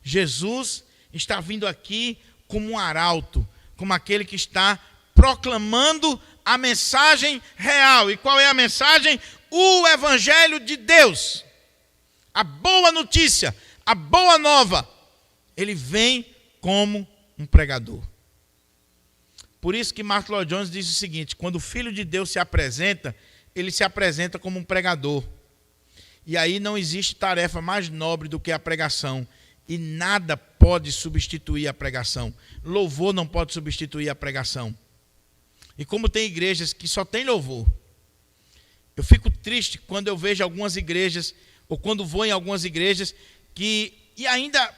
Jesus está vindo aqui como um arauto, como aquele que está proclamando a mensagem real. E qual é a mensagem? O evangelho de Deus, a boa notícia, a boa nova. Ele vem como um pregador. Por isso que Martyn Lloyd-Jones diz o seguinte: quando o Filho de Deus se apresenta, ele se apresenta como um pregador. E aí não existe tarefa mais nobre do que a pregação. E nada pode substituir a pregação. Louvor não pode substituir a pregação. E como tem igrejas que só tem louvor, eu fico triste quando eu vejo algumas igrejas, ou quando vou em algumas igrejas, e ainda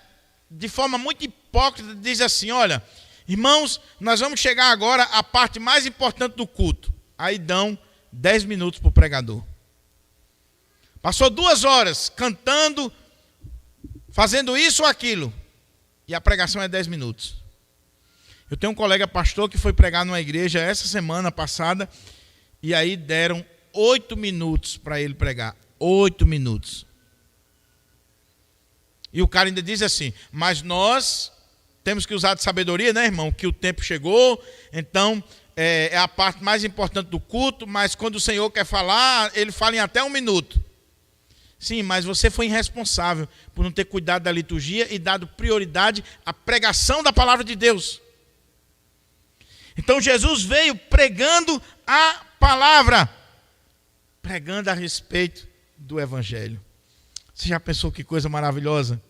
de forma muito hipócrita diz assim: olha, irmãos, nós vamos chegar agora à parte mais importante do culto. Aí dão 10 minutos para o pregador. Passou 2 horas cantando, fazendo isso ou aquilo, e a pregação é 10 minutos. Eu tenho um colega pastor que foi pregar numa igreja essa semana passada, e aí deram 8 minutos para ele pregar. 8 minutos. E o cara ainda diz assim: mas nós temos que usar de sabedoria, né, irmão? Que o tempo chegou, então é a parte mais importante do culto, mas quando o Senhor quer falar, ele fala em até 1 minuto. Sim, mas você foi irresponsável por não ter cuidado da liturgia e dado prioridade à pregação da palavra de Deus. Então Jesus veio pregando a palavra, pregando a respeito do evangelho. Você já pensou que coisa maravilhosa?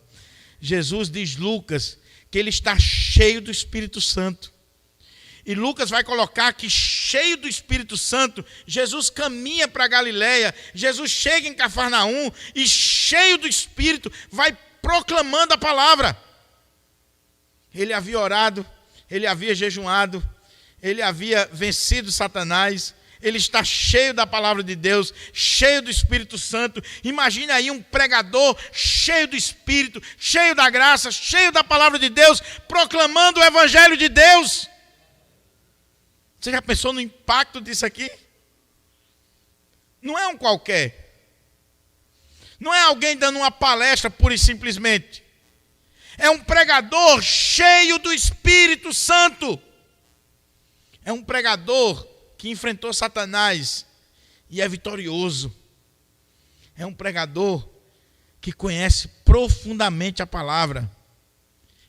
Jesus, diz Lucas, que ele está cheio do Espírito Santo. E Lucas vai colocar que cheio do Espírito Santo, Jesus caminha para Galiléia, Jesus chega em Cafarnaum e cheio do Espírito vai proclamando a palavra. Ele havia orado, ele havia jejuado, ele havia vencido Satanás, ele está cheio da palavra de Deus, cheio do Espírito Santo. Imagine aí um pregador cheio do Espírito, cheio da graça, cheio da palavra de Deus, proclamando o evangelho de Deus. Você já pensou no impacto disso aqui? Não é um qualquer. Não é alguém dando uma palestra pura e simplesmente. É um pregador cheio do Espírito Santo. É um pregador que enfrentou Satanás e é vitorioso. É um pregador que conhece profundamente a palavra.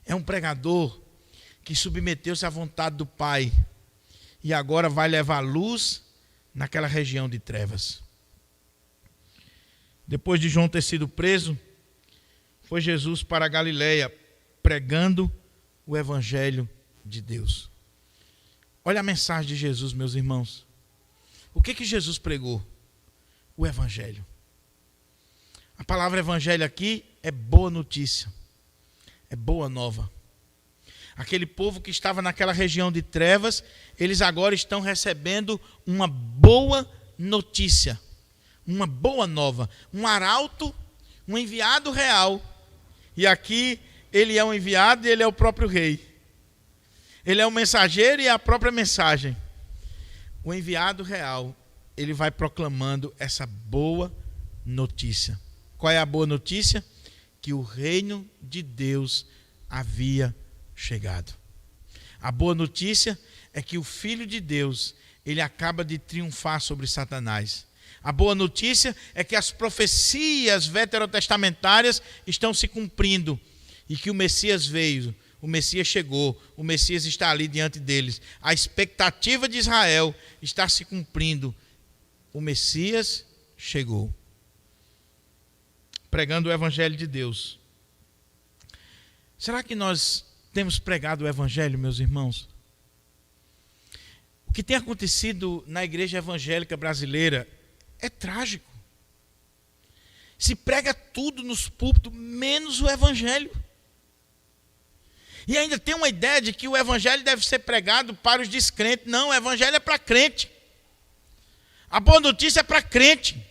É um pregador que submeteu-se à vontade do Pai. E agora vai levar luz naquela região de trevas. Depois de João ter sido preso, foi Jesus para a Galiléia, pregando o evangelho de Deus. Olha a mensagem de Jesus, meus irmãos. O que Jesus pregou? O evangelho. A palavra evangelho aqui é boa notícia, é boa nova. Aquele povo que estava naquela região de trevas, eles agora estão recebendo uma boa notícia, uma boa nova, um arauto, um enviado real. E aqui ele é um enviado e ele é o próprio rei. Ele é o mensageiro e é a própria mensagem. O enviado real, ele vai proclamando essa boa notícia. Qual é a boa notícia? Que o reino de Deus havia chegado. A boa notícia é que o Filho de Deus, ele acaba de triunfar sobre Satanás. A boa notícia é que as profecias veterotestamentárias estão se cumprindo e que o Messias veio, o Messias chegou, o Messias está ali diante deles. A expectativa de Israel está se cumprindo. O Messias chegou. Pregando o Evangelho de Deus. Será que nós temos pregado o Evangelho, meus irmãos? O que tem acontecido na igreja evangélica brasileira é trágico. Se prega tudo nos púlpitos, menos o Evangelho. E ainda tem uma ideia de que o Evangelho deve ser pregado para os descrentes. Não, o Evangelho é para crente. A boa notícia é para crente.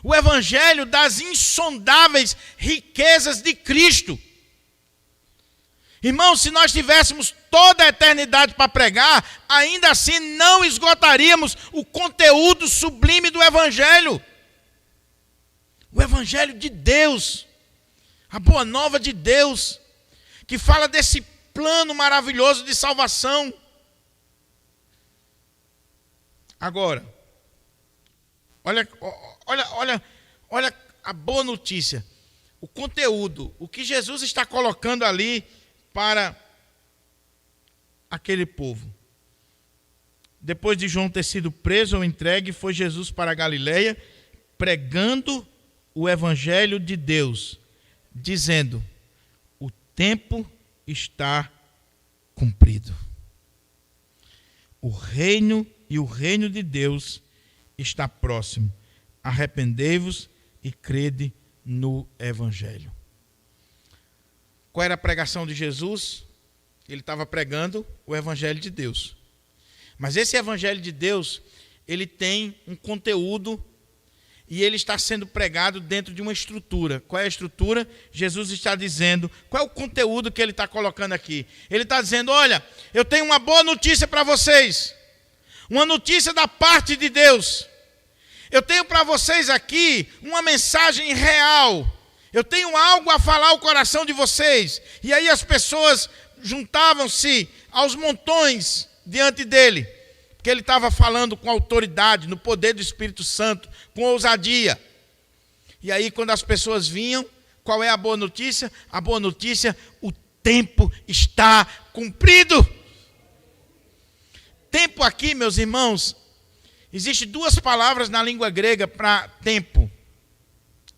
O Evangelho das insondáveis riquezas de Cristo. Irmãos, se nós tivéssemos toda a eternidade para pregar, ainda assim não esgotaríamos o conteúdo sublime do Evangelho. O Evangelho de Deus, a boa nova de Deus, que fala desse plano maravilhoso de salvação. Agora, olha a boa notícia. O conteúdo, o que Jesus está colocando ali para aquele povo. Depois de João ter sido preso ou entregue, foi Jesus para a Galileia, pregando o Evangelho de Deus, dizendo: o tempo está cumprido. O reino e o reino de Deus está próximo. Arrependei-vos e crede no Evangelho. Qual era a pregação de Jesus? Ele estava pregando o Evangelho de Deus. Mas esse Evangelho de Deus, ele tem um conteúdo e ele está sendo pregado dentro de uma estrutura. Qual é a estrutura? Jesus está dizendo, qual é o conteúdo que ele está colocando aqui? Ele está dizendo, olha, eu tenho uma boa notícia para vocês. Uma notícia da parte de Deus. Eu tenho para vocês aqui uma mensagem real. Eu tenho algo a falar ao coração de vocês. E aí as pessoas juntavam-se aos montões diante dele. Porque ele estava falando com autoridade, no poder do Espírito Santo, com ousadia. E aí quando as pessoas vinham, qual é a boa notícia? A boa notícia, o tempo está cumprido. Tempo aqui, meus irmãos, existem duas palavras na língua grega para tempo.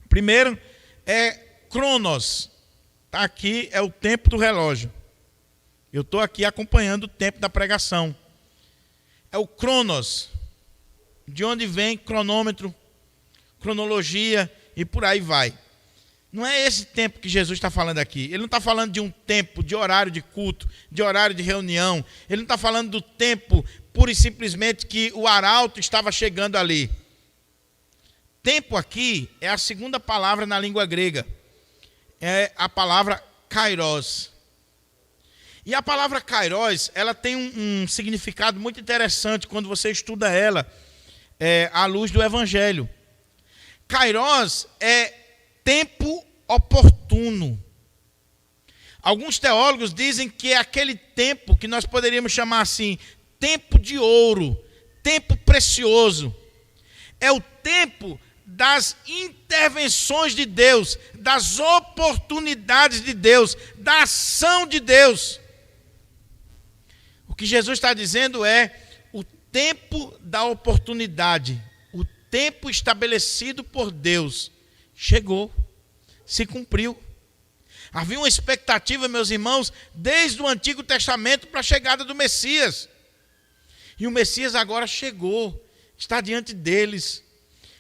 Primeiro é cronos. Tá aqui, é o tempo do relógio. Eu estou aqui acompanhando o tempo da pregação. É o cronos, de onde vem cronômetro, cronologia e por aí vai. Não é esse tempo que Jesus está falando aqui. Ele não está falando de um tempo, de horário de culto, de horário de reunião. Ele não está falando do tempo, pura e simplesmente, que o arauto estava chegando ali. Tempo aqui é a segunda palavra na língua grega. É a palavra kairos. E a palavra kairos, ela tem um significado muito interessante quando você estuda ela à luz do Evangelho. Kairos é tempo oportuno. Alguns teólogos dizem que é aquele tempo que nós poderíamos chamar assim, tempo de ouro, tempo precioso. É o tempo das intervenções de Deus, das oportunidades de Deus, da ação de Deus. O que Jesus está dizendo é o tempo da oportunidade, o tempo estabelecido por Deus chegou, se cumpriu. Havia uma expectativa, meus irmãos, desde o Antigo Testamento para a chegada do Messias. E o Messias agora chegou, está diante deles.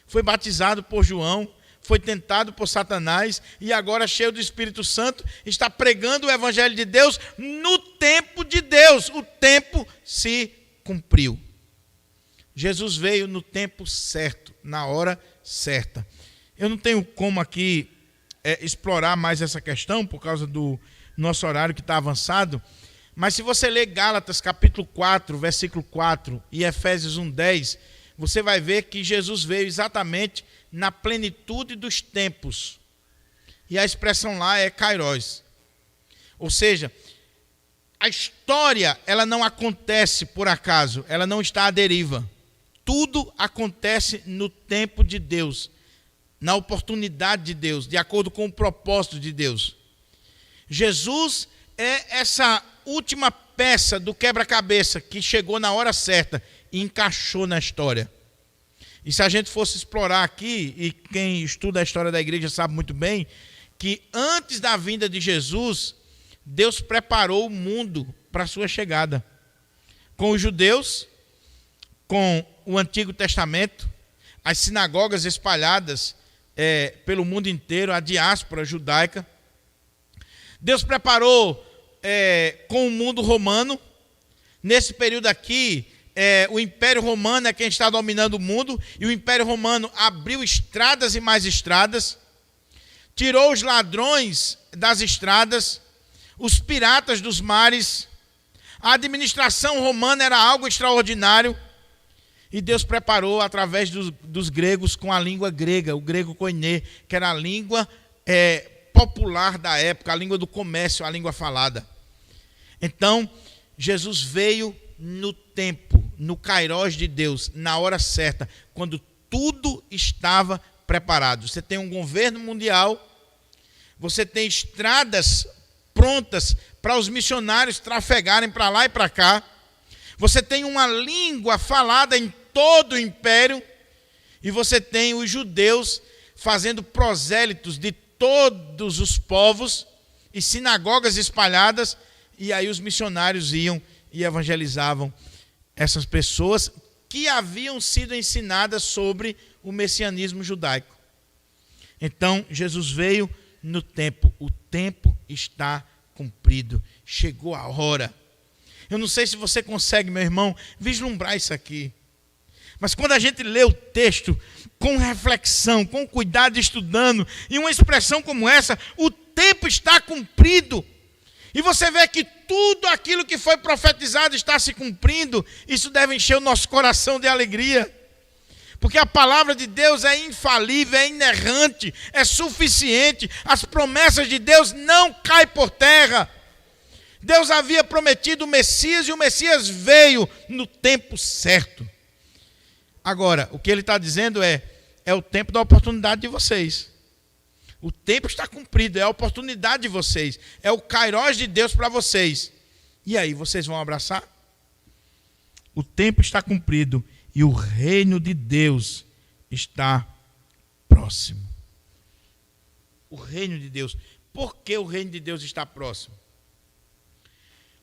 Foi batizado por João, foi tentado por Satanás e agora, cheio do Espírito Santo, está pregando o Evangelho de Deus no tempo de Deus. O tempo se cumpriu. Jesus veio no tempo certo, na hora certa. Eu não tenho como aqui explorar mais essa questão por causa do nosso horário que está avançado, mas se você ler Gálatas capítulo 4, versículo 4 e Efésios 1:10, você vai ver que Jesus veio exatamente na plenitude dos tempos. E a expressão lá é kairos. Ou seja, a história, ela não acontece por acaso, ela não está à deriva. Tudo acontece no tempo de Deus, na oportunidade de Deus, de acordo com o propósito de Deus. Jesus é essa última peça do quebra-cabeça que chegou na hora certa e encaixou na história. E se a gente fosse explorar aqui, e quem estuda a história da igreja sabe muito bem, que antes da vinda de Jesus, Deus preparou o mundo para a sua chegada. Com os judeus, com o Antigo Testamento, as sinagogas espalhadas pelo mundo inteiro, a diáspora judaica. Deus preparou com o mundo romano. Nesse período aqui, o Império Romano é quem está dominando o mundo, e o Império Romano abriu estradas e mais estradas, tirou os ladrões das estradas, os piratas dos mares. A administração romana era algo extraordinário, e Deus preparou através dos gregos com a língua grega, o grego koiné, que era a língua popular da época, a língua do comércio, a língua falada. Então, Jesus veio no tempo, no kairos de Deus, na hora certa, quando tudo estava preparado. Você tem um governo mundial, você tem estradas prontas para os missionários trafegarem para lá e para cá, você tem uma língua falada em todo o império, e você tem os judeus fazendo prosélitos de todos os povos e sinagogas espalhadas, e aí os missionários iam e evangelizavam essas pessoas que haviam sido ensinadas sobre o messianismo judaico. Então, Jesus veio no tempo. O tempo está cumprido. Chegou a hora. Eu não sei se você consegue, meu irmão, vislumbrar isso aqui. Mas quando a gente lê o texto com reflexão, com cuidado, estudando, e uma expressão como essa, o tempo está cumprido, e você vê que tudo aquilo que foi profetizado está se cumprindo, isso deve encher o nosso coração de alegria. Porque a palavra de Deus é infalível, é inerrante, é suficiente. As promessas de Deus não caem por terra. Deus havia prometido o Messias, e o Messias veio no tempo certo. Agora, o que ele está dizendo é o tempo da oportunidade de vocês. O tempo está cumprido, é a oportunidade de vocês. É o kairos de Deus para vocês. E aí, vocês vão abraçar? O tempo está cumprido e o reino de Deus está próximo. O reino de Deus. Por que o reino de Deus está próximo?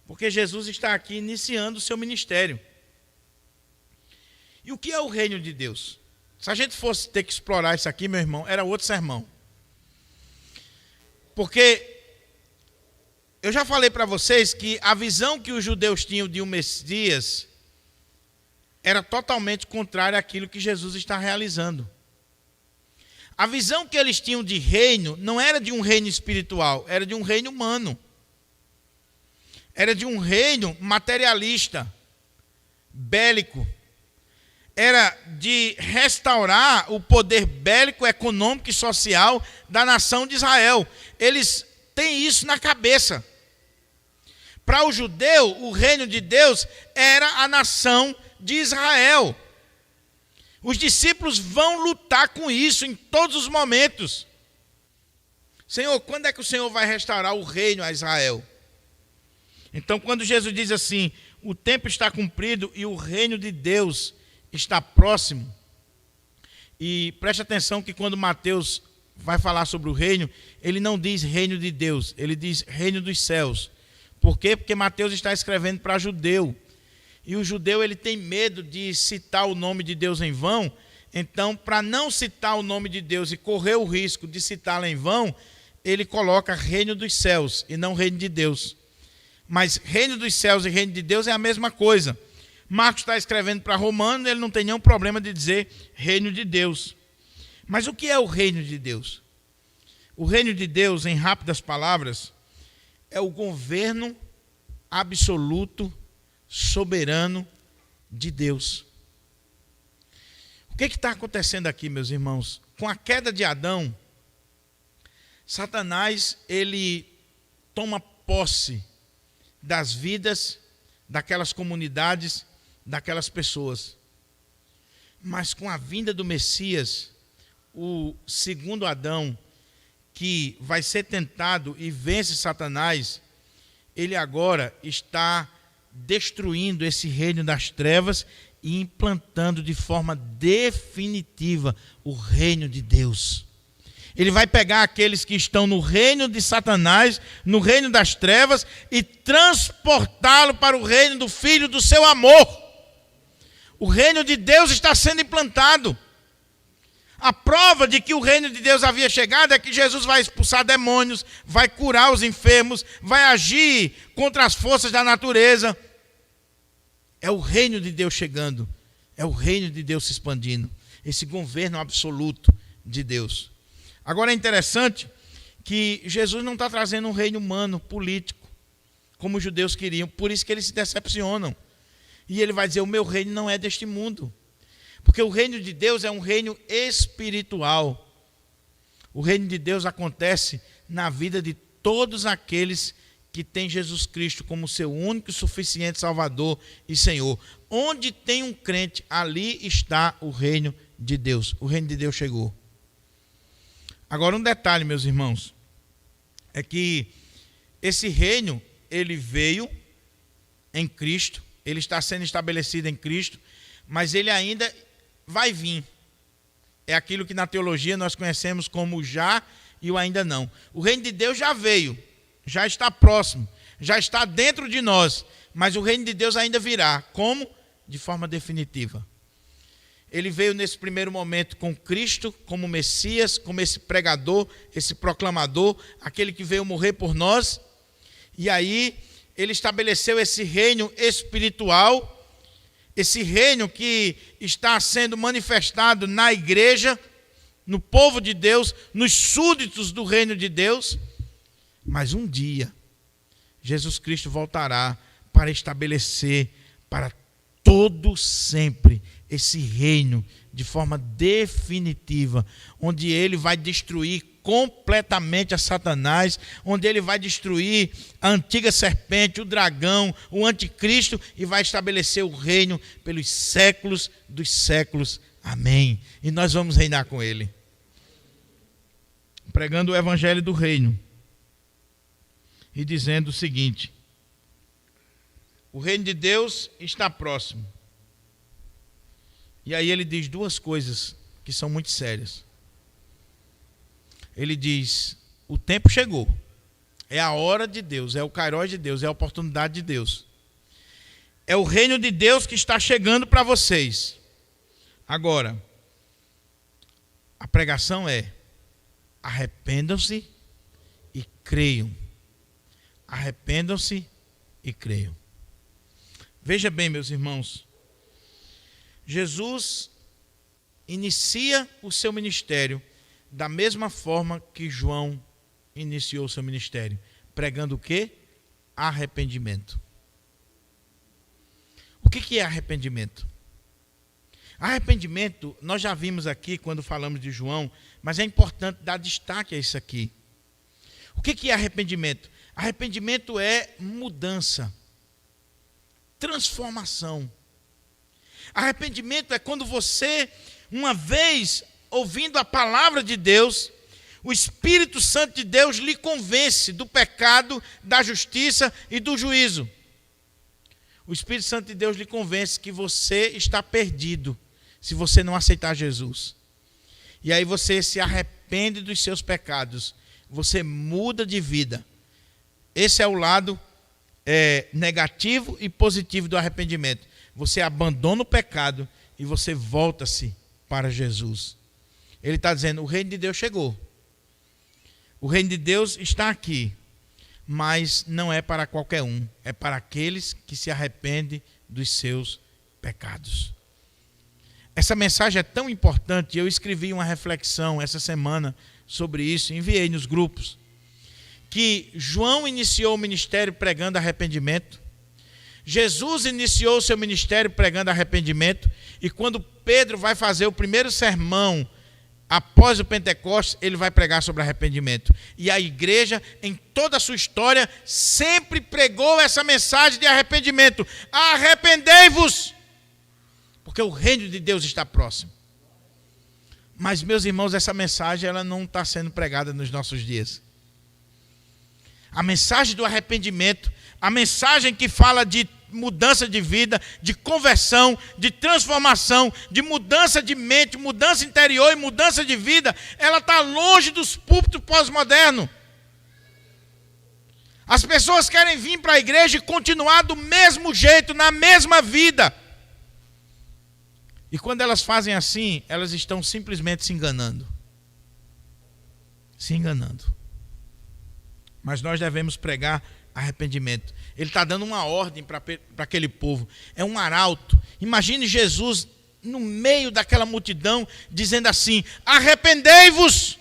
Porque Jesus está aqui iniciando o seu ministério. E o que é o reino de Deus? Se a gente fosse ter que explorar isso aqui, meu irmão, era outro sermão. Porque eu já falei para vocês que a visão que os judeus tinham de um Messias era totalmente contrária àquilo que Jesus está realizando. A visão que eles tinham de reino não era de um reino espiritual, era de um reino humano. Era de um reino materialista, bélico. Era de restaurar o poder bélico, econômico e social da nação de Israel. Eles têm isso na cabeça. Para o judeu, o reino de Deus era a nação de Israel. Os discípulos vão lutar com isso em todos os momentos. Senhor, quando é que o Senhor vai restaurar o reino a Israel? Então, quando Jesus diz assim, o tempo está cumprido e o reino de Deus está próximo. E preste atenção que quando Mateus vai falar sobre o reino, ele não diz reino de Deus, ele diz reino dos céus. Por quê? Porque Mateus está escrevendo para judeu. E o judeu ele tem medo de citar o nome de Deus em vão, Então, para não citar o nome de Deus e correr o risco de citá-lo em vão, ele coloca reino dos céus e não reino de Deus. Mas reino dos céus e reino de Deus é a mesma coisa. Marcos está escrevendo para Romanos, ele não tem nenhum problema de dizer reino de Deus. Mas o que é o reino de Deus? O reino de Deus, em rápidas palavras, é o governo absoluto, soberano de Deus. O que está acontecendo aqui, meus irmãos? Com a queda de Adão, Satanás, ele toma posse das vidas daquelas comunidades, daquelas pessoas. Mas com a vinda do Messias, o segundo Adão, que vai ser tentado e vence Satanás, ele agora está destruindo esse reino das trevas e implantando de forma definitiva o reino de Deus. Ele vai pegar aqueles que estão no reino de Satanás, no reino das trevas, e transportá-lo para o reino do Filho do seu amor. O reino de Deus está sendo implantado. A prova de que o reino de Deus havia chegado é que Jesus vai expulsar demônios, vai curar os enfermos, vai agir contra as forças da natureza. É o reino de Deus chegando, é o reino de Deus se expandindo, esse governo absoluto de Deus. Agora é interessante que Jesus não está trazendo um reino humano, político, como os judeus queriam, por isso que eles se decepcionam. E ele vai dizer, o meu reino não é deste mundo. Porque o reino de Deus é um reino espiritual. O reino de Deus acontece na vida de todos aqueles que têm Jesus Cristo como seu único e suficiente Salvador e Senhor. Onde tem um crente, ali está o reino de Deus. O reino de Deus chegou. Agora um detalhe, meus irmãos, é que esse reino, ele veio em Cristo, ele está sendo estabelecido em Cristo, mas ele ainda vai vir. É aquilo que na teologia nós conhecemos como o já e o ainda não. O reino de Deus já veio, já está próximo, já está dentro de nós, mas o reino de Deus ainda virá. Como? De forma definitiva. Ele veio nesse primeiro momento com Cristo, como Messias, como esse pregador, esse proclamador, aquele que veio morrer por nós. E aí ele estabeleceu esse reino espiritual, esse reino que está sendo manifestado na igreja, no povo de Deus, nos súditos do reino de Deus. Mas um dia, Jesus Cristo voltará para estabelecer para todo sempre esse reino de forma definitiva, onde ele vai destruir completamente a Satanás, onde ele vai destruir a antiga serpente, o dragão, o anticristo, e vai estabelecer o reino pelos séculos dos séculos. Amém. E nós vamos reinar com ele. Pregando o evangelho do reino e dizendo o seguinte: o reino de Deus está próximo. E aí ele diz duas coisas que são muito sérias. Ele diz, o tempo chegou. É a hora de Deus, é o kairós de Deus, é a oportunidade de Deus. É o reino de Deus que está chegando para vocês. Agora, a pregação é: arrependam-se e creiam. Arrependam-se e creiam. Veja bem, meus irmãos, Jesus inicia o seu ministério da mesma forma que João iniciou o seu ministério, pregando o quê? Arrependimento. O que é arrependimento? Arrependimento, nós já vimos aqui quando falamos de João, mas é importante dar destaque a isso aqui. O que é arrependimento? Arrependimento é mudança, transformação. Arrependimento é quando você, uma vez ouvindo a palavra de Deus, o Espírito Santo de Deus lhe convence do pecado, da justiça e do juízo. O Espírito Santo de Deus lhe convence que você está perdido se você não aceitar Jesus. E aí você se arrepende dos seus pecados, você muda de vida. Esse é o lado negativo e positivo do arrependimento. Você abandona o pecado e você volta-se para Jesus. Ele está dizendo, o reino de Deus chegou. O reino de Deus está aqui, mas não é para qualquer um, é para aqueles que se arrependem dos seus pecados. Essa mensagem é tão importante, eu escrevi uma reflexão essa semana sobre isso, enviei nos grupos, que João iniciou o ministério pregando arrependimento, Jesus iniciou o seu ministério pregando arrependimento, e quando Pedro vai fazer o primeiro sermão após o Pentecostes, ele vai pregar sobre arrependimento. E a igreja, em toda a sua história, sempre pregou essa mensagem de arrependimento. Arrependei-vos, porque o reino de Deus está próximo. Mas, meus irmãos, essa mensagem ela não está sendo pregada nos nossos dias. A mensagem do arrependimento, a mensagem que fala de mudança de vida, de conversão, de transformação, de mudança de mente, mudança interior e mudança de vida, ela está longe dos púlpitos pós-modernos. As pessoas querem vir para a igreja e continuar do mesmo jeito, na mesma vida. E quando elas fazem assim, elas estão simplesmente se enganando. Se enganando. Mas nós devemos pregar arrependimento. Ele está dando uma ordem para aquele povo. É um arauto. Imagine Jesus no meio daquela multidão dizendo assim: arrependei-vos,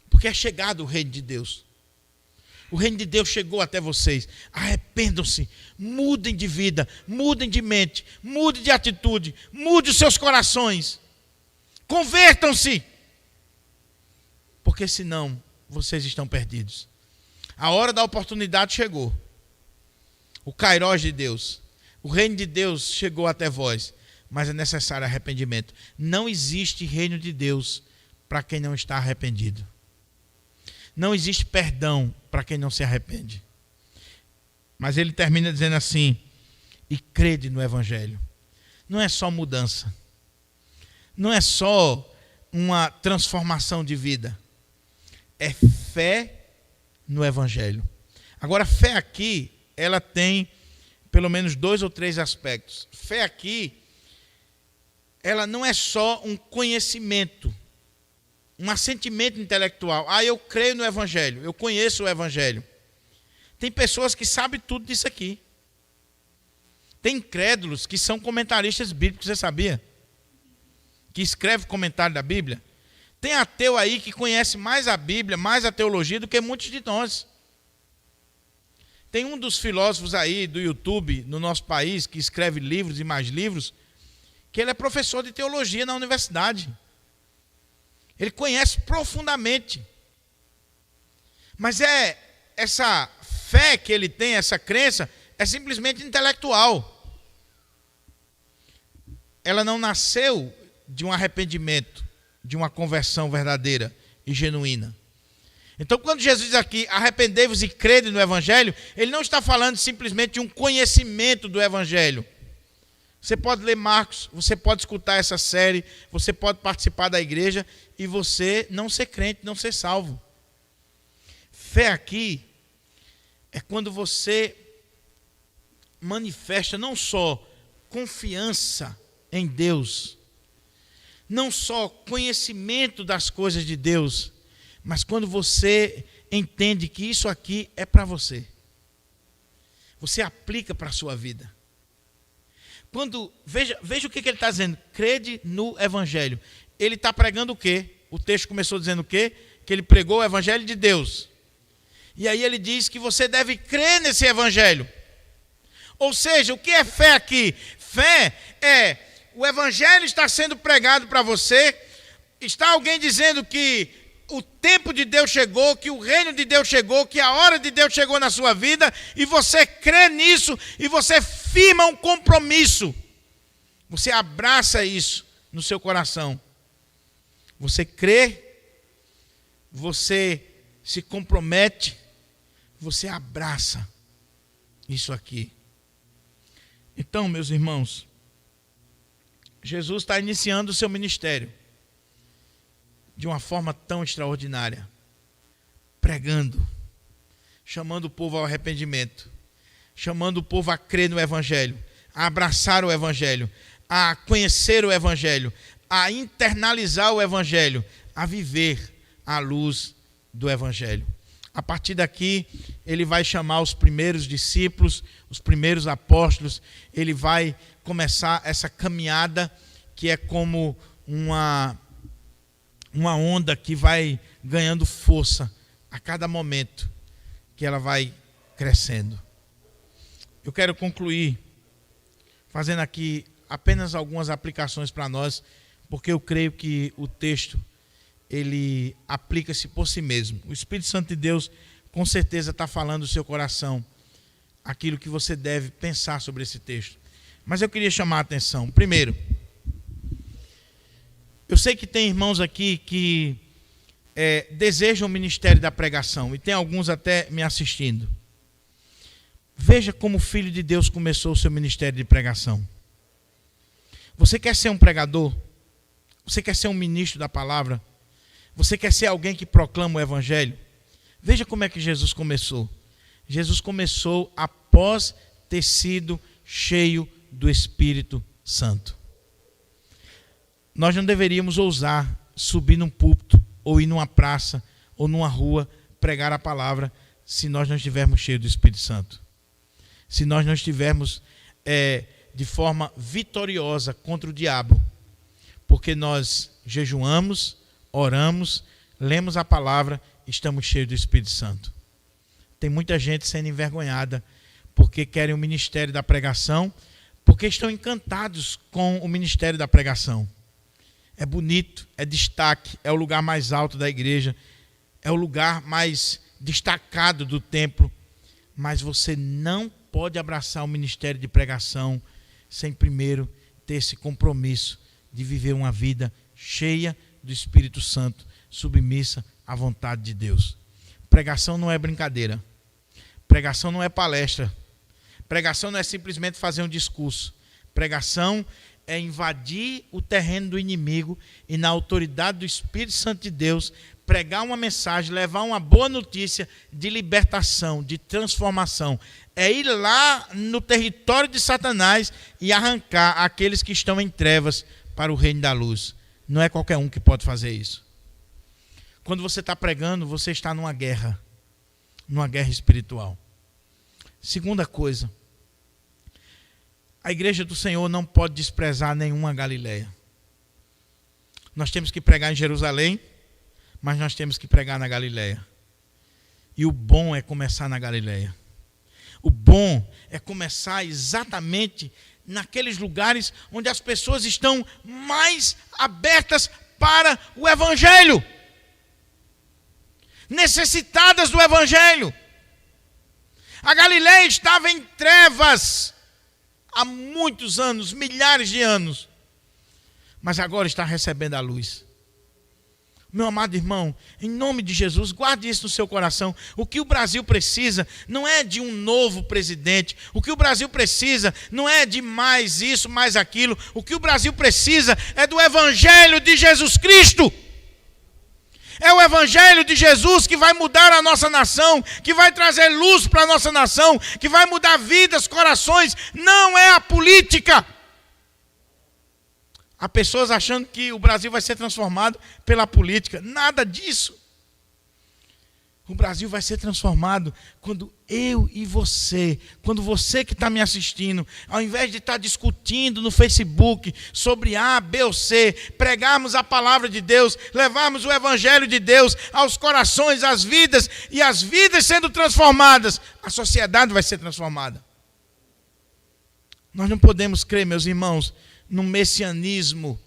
porque é chegado o reino de Deus. O reino de Deus chegou até vocês. Arrependam-se, mudem de vida, mudem de mente, mudem de atitude, mudem os seus corações, convertam-se, porque senão vocês estão perdidos. A hora da oportunidade chegou. O kairós de Deus, o reino de Deus chegou até vós, mas é necessário arrependimento. Não existe reino de Deus para quem não está arrependido. Não existe perdão para quem não se arrepende. Mas ele termina dizendo assim: e crede no Evangelho. Não é só mudança. Não é só uma transformação de vida. É fé no Evangelho. Agora, fé aqui, ela tem pelo menos 2 ou 3 aspectos. Fé aqui, ela não é só um conhecimento, um assentimento intelectual. Eu creio no Evangelho, eu conheço o Evangelho. Tem pessoas que sabem tudo disso aqui. Tem incrédulos que são comentaristas bíblicos, você sabia? Que escreve comentário da Bíblia. Tem ateu aí que conhece mais a Bíblia, mais a teologia do que muitos de nós. Tem um dos filósofos aí do YouTube, no nosso país, que escreve livros e mais livros, que ele é professor de teologia na universidade. Ele conhece profundamente. Mas essa fé que ele tem, essa crença, é simplesmente intelectual. Ela não nasceu de um arrependimento, de uma conversão verdadeira e genuína. Então, quando Jesus diz aqui, arrependei-vos e crede no Evangelho, ele não está falando simplesmente de um conhecimento do Evangelho. Você pode ler Marcos, você pode escutar essa série, você pode participar da igreja e você não ser crente, não ser salvo. Fé aqui é quando você manifesta não só confiança em Deus, não só conhecimento das coisas de Deus, mas quando você entende que isso aqui é para você. Você aplica para a sua vida. Veja o que ele está dizendo. Crede no Evangelho. Ele está pregando o quê? O texto começou dizendo o quê? Que ele pregou o Evangelho de Deus. E aí ele diz que você deve crer nesse Evangelho. Ou seja, o que é fé aqui? Fé é o Evangelho está sendo pregado para você. Está alguém dizendo que o tempo de Deus chegou, que o reino de Deus chegou, que a hora de Deus chegou na sua vida, e você crê nisso, e você firma um compromisso. Você abraça isso no seu coração. Você crê, você se compromete, você abraça isso aqui. Então, meus irmãos, Jesus está iniciando o seu ministério de uma forma tão extraordinária, pregando, chamando o povo ao arrependimento, chamando o povo a crer no Evangelho, a abraçar o Evangelho, a conhecer o Evangelho, a internalizar o Evangelho, a viver à luz do Evangelho. A partir daqui, ele vai chamar os primeiros discípulos, os primeiros apóstolos, ele vai começar essa caminhada que é como uma onda que vai ganhando força a cada momento que ela vai crescendo. Eu quero concluir fazendo aqui apenas algumas aplicações para nós, porque eu creio que o texto ele aplica-se por si mesmo. O Espírito Santo de Deus com certeza está falando no seu coração aquilo que você deve pensar sobre esse texto. Mas eu queria chamar a atenção. Primeiro, eu sei que tem irmãos aqui que desejam o ministério da pregação, e tem alguns até me assistindo. Veja como o Filho de Deus começou o seu ministério de pregação. Você quer ser um pregador? Você quer ser um ministro da palavra? Você quer ser alguém que proclama o Evangelho? Veja como é que Jesus começou. Jesus começou após ter sido cheio do Espírito Santo. Nós não deveríamos ousar subir num púlpito, ou ir numa praça, ou numa rua, pregar a palavra, se nós não estivermos cheios do Espírito Santo. Se nós não estivermos de forma vitoriosa contra o diabo. Porque nós jejuamos, oramos, lemos a palavra, estamos cheios do Espírito Santo. Tem muita gente sendo envergonhada porque querem o ministério da pregação, porque estão encantados com o ministério da pregação. É bonito, é destaque, é o lugar mais alto da igreja, é o lugar mais destacado do templo, mas você não pode abraçar o ministério de pregação sem primeiro ter esse compromisso de viver uma vida cheia do Espírito Santo, submissa à vontade de Deus. Pregação não é brincadeira. Pregação não é palestra. Pregação não é simplesmente fazer um discurso. Pregação é invadir o terreno do inimigo e, na autoridade do Espírito Santo de Deus, pregar uma mensagem, levar uma boa notícia de libertação, de transformação. É ir lá no território de Satanás e arrancar aqueles que estão em trevas para o reino da luz. Não é qualquer um que pode fazer isso. Quando você está pregando, você está numa guerra espiritual. Segunda coisa, a igreja do Senhor não pode desprezar nenhuma Galileia. Nós temos que pregar em Jerusalém, mas nós temos que pregar na Galileia. E o bom é começar na Galileia. O bom é começar exatamente naqueles lugares onde as pessoas estão mais abertas para o Evangelho, necessitadas do Evangelho. A Galileia estava em trevas há muitos anos, milhares de anos, mas agora está recebendo a luz. Meu amado irmão, em nome de Jesus, guarde isso no seu coração. O que o Brasil precisa não é de um novo presidente. O que o Brasil precisa não é de mais isso, mais aquilo. O que o Brasil precisa é do Evangelho de Jesus Cristo. É o Evangelho de Jesus que vai mudar a nossa nação, que vai trazer luz para a nossa nação, que vai mudar vidas, corações. Não é a política. Há pessoas achando que o Brasil vai ser transformado pela política. Nada disso. O Brasil vai ser transformado quando eu e você, quando você que está me assistindo, ao invés de estar discutindo no Facebook sobre A, B ou C, pregarmos a palavra de Deus, levarmos o Evangelho de Deus aos corações, às vidas, e as vidas sendo transformadas, a sociedade vai ser transformada. Nós não podemos crer, meus irmãos, no messianismo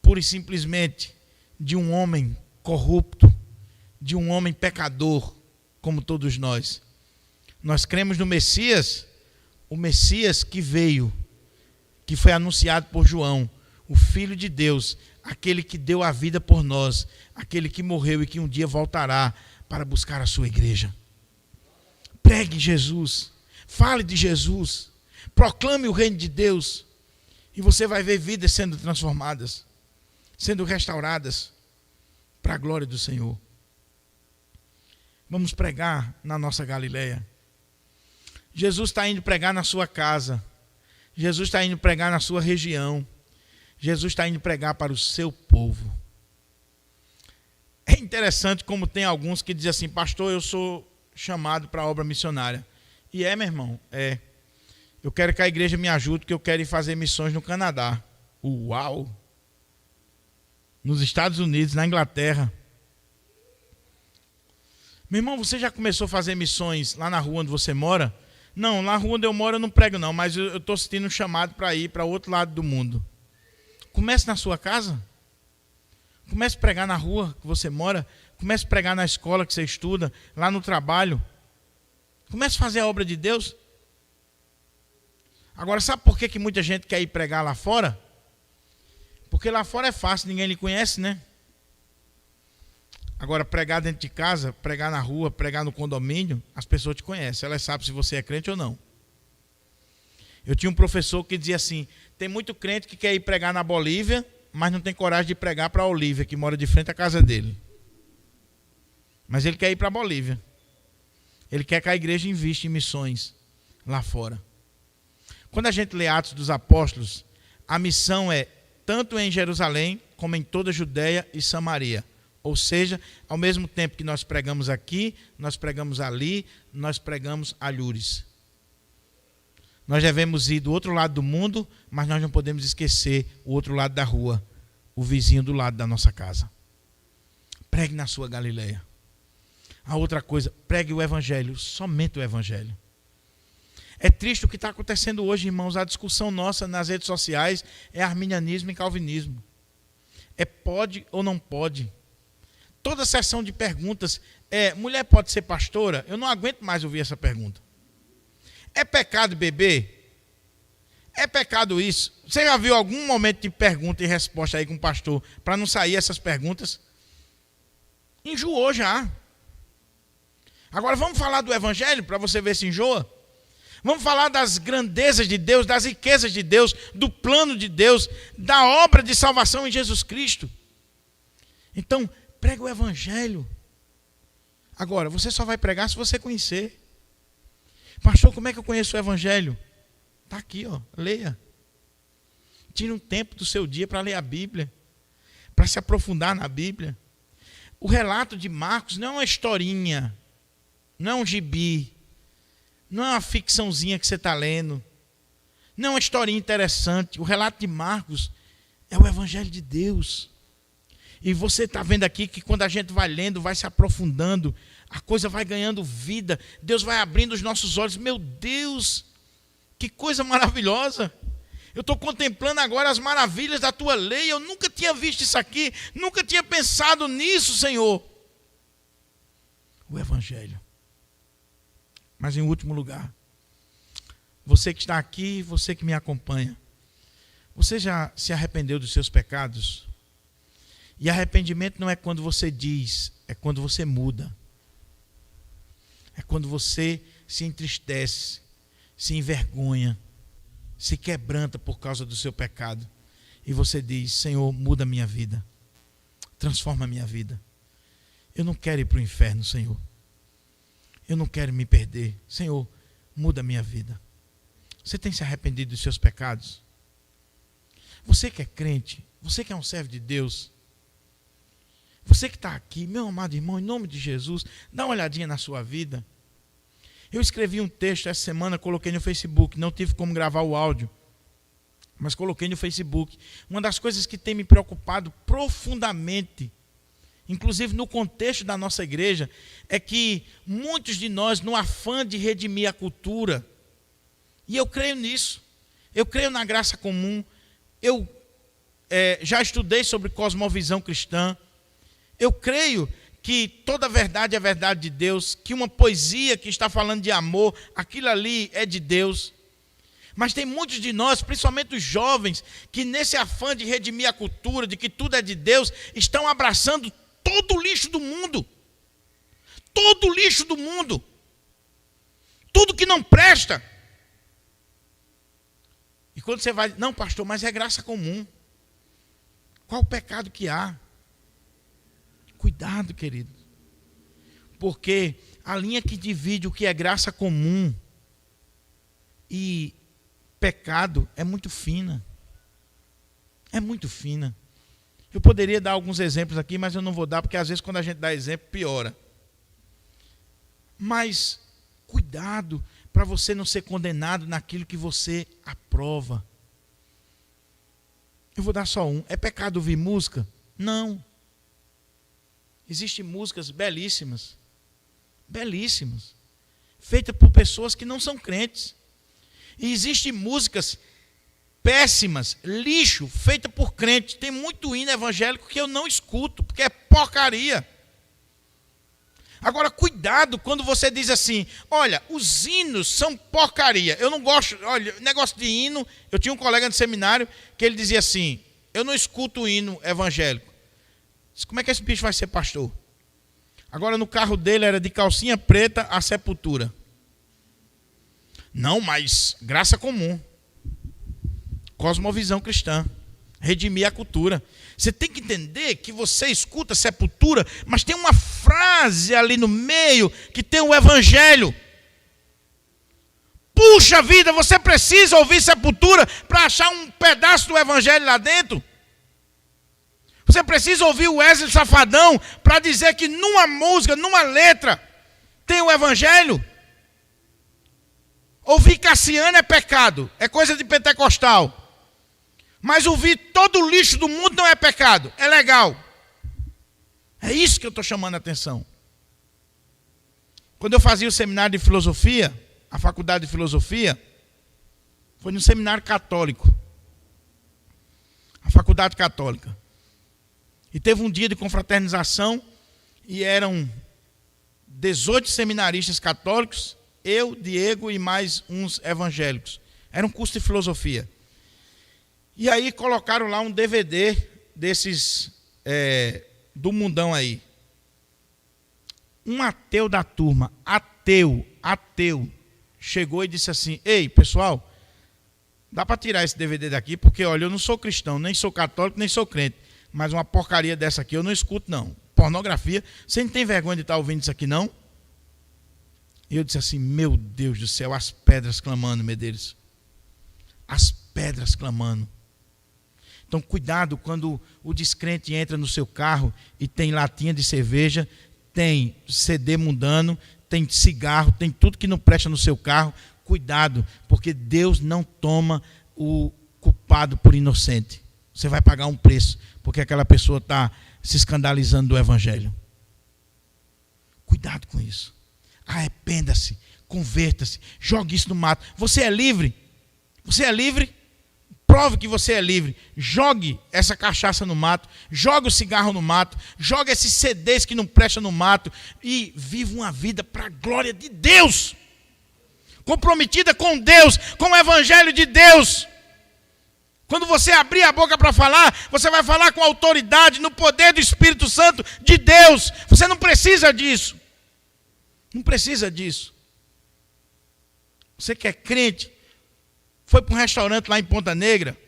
pura e simplesmente de um homem corrupto, de um homem pecador, como todos nós. Nós cremos no Messias, o Messias que veio, que foi anunciado por João, o Filho de Deus, aquele que deu a vida por nós, aquele que morreu e que um dia voltará para buscar a sua igreja. Pregue Jesus, fale de Jesus, proclame o reino de Deus, e você vai ver vidas sendo transformadas, sendo restauradas para a glória do Senhor. Vamos pregar na nossa Galileia. Jesus está indo pregar na sua casa. Jesus está indo pregar na sua região. Jesus está indo pregar para o seu povo. É interessante como tem alguns que dizem assim: pastor, eu sou chamado para a obra missionária. E meu irmão, eu quero que a igreja me ajude, porque eu quero ir fazer missões no Canadá. Uau! Nos Estados Unidos, na Inglaterra. Meu irmão, você já começou a fazer missões lá na rua onde você mora? Não, na rua onde eu moro eu não prego não, mas eu estou sentindo um chamado para ir para o outro lado do mundo. Comece na sua casa. Comece a pregar na rua que você mora. Comece a pregar na escola que você estuda, lá no trabalho. Comece a fazer a obra de Deus. Agora, sabe por que muita gente quer ir pregar lá fora? Porque lá fora é fácil, ninguém lhe conhece, né? Agora, pregar dentro de casa, pregar na rua, pregar no condomínio, as pessoas te conhecem. Elas sabem se você é crente ou não. Eu tinha um professor que dizia assim: tem muito crente que quer ir pregar na Bolívia, mas não tem coragem de pregar para a Olívia, que mora de frente à casa dele. Mas ele quer ir para a Bolívia. Ele quer que a igreja invista em missões lá fora. Quando a gente lê Atos dos Apóstolos, a missão é tanto em Jerusalém como em toda a Judéia e Samaria. Ou seja, ao mesmo tempo que nós pregamos aqui, nós pregamos ali, nós pregamos alhures. Nós devemos ir do outro lado do mundo, mas nós não podemos esquecer o outro lado da rua, o vizinho do lado da nossa casa. Pregue na sua Galileia. A outra coisa, pregue o evangelho, somente o evangelho. É triste o que está acontecendo hoje, irmãos. A discussão nossa nas redes sociais é arminianismo e calvinismo. É pode ou não pode. Toda sessão de perguntas é: mulher pode ser pastora? Eu não aguento mais ouvir essa pergunta. É pecado beber? É pecado isso? Você já viu algum momento de pergunta e resposta aí com o pastor para não sair essas perguntas? Enjoou já. Agora vamos falar do evangelho para você ver se enjoa? Vamos falar das grandezas de Deus, das riquezas de Deus, do plano de Deus, da obra de salvação em Jesus Cristo. Então, prega o evangelho. Agora, você só vai pregar se você conhecer. Pastor, como é que eu conheço o evangelho? Está aqui, leia. Tire um tempo do seu dia para ler a Bíblia, para se aprofundar na Bíblia. O relato de Marcos não é uma historinha, não é um gibi, não é uma ficçãozinha que você está lendo, não é uma historinha interessante. O relato de Marcos é o evangelho de Deus. E você está vendo aqui que quando a gente vai lendo, vai se aprofundando, a coisa vai ganhando vida, Deus vai abrindo os nossos olhos. Meu Deus, que coisa maravilhosa! Eu estou contemplando agora as maravilhas da tua lei. Eu nunca tinha visto isso aqui, nunca tinha pensado nisso, Senhor. O evangelho. Mas em último lugar, você que está aqui, você que me acompanha, você já se arrependeu dos seus pecados? E arrependimento não é quando você diz, é quando você muda. É quando você se entristece, se envergonha, se quebranta por causa do seu pecado. E você diz: Senhor, muda a minha vida. Transforma a minha vida. Eu não quero ir para o inferno, Senhor. Eu não quero me perder. Senhor, muda a minha vida. Você tem se arrependido dos seus pecados? Você que é crente, você que é um servo de Deus, você que está aqui, meu amado irmão, em nome de Jesus, dá uma olhadinha na sua vida. Eu escrevi um texto essa semana, coloquei no Facebook, não tive como gravar o áudio, mas coloquei no Facebook. Uma das coisas que tem me preocupado profundamente, inclusive no contexto da nossa igreja, é que muitos de nós, no afã de redimir a cultura, e eu creio nisso, eu creio na graça comum, eu já estudei sobre cosmovisão cristã, eu creio que toda verdade é verdade de Deus, que uma poesia que está falando de amor, aquilo ali é de Deus. Mas tem muitos de nós, principalmente os jovens, que nesse afã de redimir a cultura, de que tudo é de Deus, estão abraçando todo o lixo do mundo. Todo o lixo do mundo. Tudo que não presta. E quando você vai, não pastor, mas é graça comum. Qual o pecado que há? Cuidado, querido, porque a linha que divide o que é graça comum e pecado é muito fina. É muito fina. Eu poderia dar alguns exemplos aqui, mas eu não vou dar, porque às vezes quando a gente dá exemplo, piora. Mas cuidado para você não ser condenado naquilo que você aprova. Eu vou dar só um. É pecado ouvir música? Não. Existem músicas belíssimas. Belíssimas. Feitas por pessoas que não são crentes. E existem músicas péssimas, lixo, feitas por crentes. Tem muito hino evangélico que eu não escuto, porque é porcaria. Agora, cuidado quando você diz assim, olha, os hinos são porcaria. Eu não gosto, olha, negócio de hino, eu tinha um colega de seminário que ele dizia assim, eu não escuto hino evangélico. Disse, como é que esse bicho vai ser pastor? Agora no carro dele era de calcinha preta a Sepultura. Não, mas graça comum. Cosmovisão cristã. Redimir a cultura. Você tem que entender que você escuta Sepultura, mas tem uma frase ali no meio que tem o evangelho. Puxa vida, você precisa ouvir Sepultura para achar um pedaço do evangelho lá dentro? Você precisa ouvir o Wesley Safadão para dizer que numa música, numa letra, tem o evangelho? Ouvir Cassiano é pecado, é coisa de pentecostal. Mas ouvir todo o lixo do mundo não é pecado, é legal. É isso que eu estou chamando a atenção. Quando eu fazia o seminário de filosofia, a faculdade de filosofia, foi num seminário católico. A faculdade católica. E teve um dia de confraternização e eram 18 seminaristas católicos, eu, Diego e mais uns evangélicos. Era um curso de filosofia. E aí colocaram lá um DVD desses do mundão aí. Um ateu da turma, ateu, chegou e disse assim, ei, pessoal, dá para tirar esse DVD daqui, porque olha, eu não sou cristão, nem sou católico, nem sou crente, mas uma porcaria dessa aqui eu não escuto não. Pornografia, você não tem vergonha de estar ouvindo isso aqui não? E eu disse assim, meu Deus do céu, as pedras clamando, Medeiros. As pedras clamando. Então, cuidado quando o descrente entra no seu carro e tem latinha de cerveja, tem CD mundano, tem cigarro, tem tudo que não presta no seu carro. Cuidado, porque Deus não toma o culpado por inocente. Você vai pagar um preço, porque aquela pessoa está se escandalizando do evangelho. Cuidado com isso. Arrependa-se, converta-se, jogue isso no mato. Você é livre? Você é livre? Prove que você é livre. Jogue essa cachaça no mato, jogue o cigarro no mato, jogue esses CDs que não prestam no mato e viva uma vida para a glória de Deus. Comprometida com Deus, com o evangelho de Deus. Quando você abrir a boca para falar, você vai falar com autoridade, no poder do Espírito Santo de Deus. Você não precisa disso. Não precisa disso. Você que é crente, foi para um restaurante lá em Ponta Negra,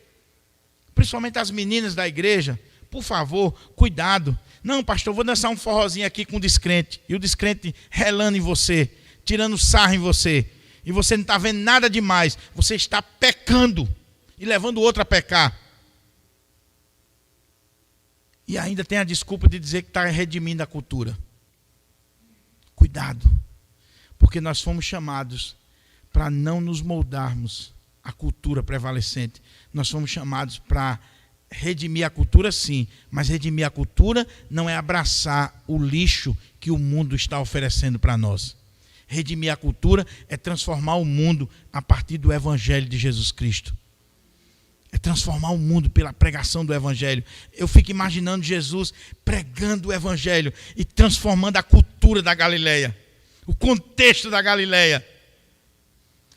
principalmente as meninas da igreja, por favor, cuidado. Não, pastor, vou dançar um forrozinho aqui com o descrente. E o descrente relando em você, tirando sarro em você. E você não está vendo nada demais. Você está pecando e levando o outro a pecar. E ainda tem a desculpa de dizer que está redimindo a cultura. Cuidado, porque nós fomos chamados para não nos moldarmos à cultura prevalecente. Nós fomos chamados para redimir a cultura, sim, mas redimir a cultura não é abraçar o lixo que o mundo está oferecendo para nós. Redimir a cultura é transformar o mundo a partir do evangelho de Jesus Cristo. É transformar o mundo pela pregação do evangelho. Eu fico imaginando Jesus pregando o evangelho e transformando a cultura da Galileia, o contexto da Galileia.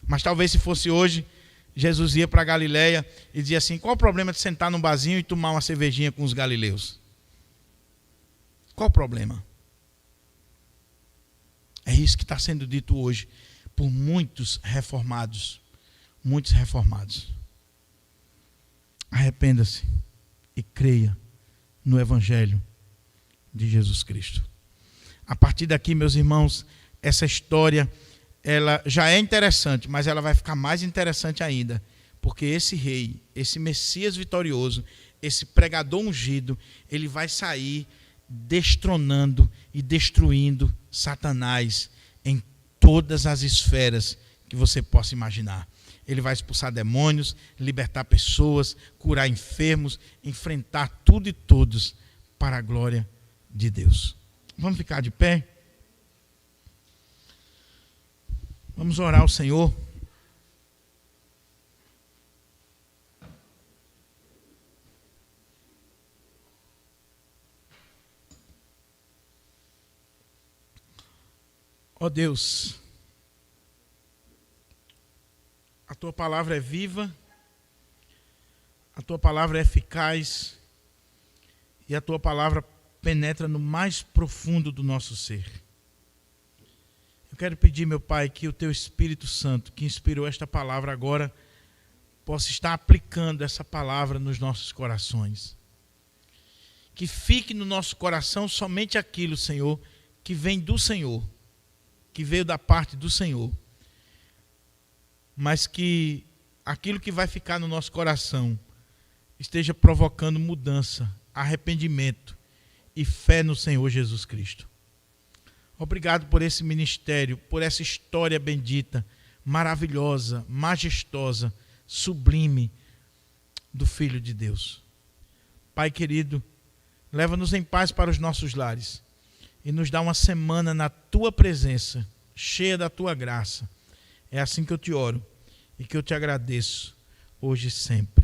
Mas talvez se fosse hoje, Jesus ia para a Galileia e dizia assim, qual o problema de sentar num barzinho e tomar uma cervejinha com os galileus? Qual o problema? É isso que está sendo dito hoje por muitos reformados. Muitos reformados. Arrependa-se e creia no evangelho de Jesus Cristo. A partir daqui, meus irmãos, essa história ela já é interessante, mas ela vai ficar mais interessante ainda, porque esse rei, esse Messias vitorioso, esse pregador ungido, ele vai sair destronando e destruindo Satanás em todas as esferas que você possa imaginar. Ele vai expulsar demônios, libertar pessoas, curar enfermos, enfrentar tudo e todos para a glória de Deus. Vamos ficar de pé? Vamos orar ao Senhor. Ó Deus, a Tua palavra é viva, a Tua palavra é eficaz e a Tua palavra penetra no mais profundo do nosso ser. Eu quero pedir, meu Pai, que o Teu Espírito Santo, que inspirou esta palavra agora, possa estar aplicando essa palavra nos nossos corações. Que fique no nosso coração somente aquilo, Senhor, que vem do Senhor, que veio da parte do Senhor, mas que aquilo que vai ficar no nosso coração esteja provocando mudança, arrependimento e fé no Senhor Jesus Cristo. Obrigado por esse ministério, por essa história bendita, maravilhosa, majestosa, sublime do Filho de Deus. Pai querido, leva-nos em paz para os nossos lares e nos dá uma semana na Tua presença, cheia da Tua graça. É assim que eu te oro e que eu te agradeço hoje e sempre.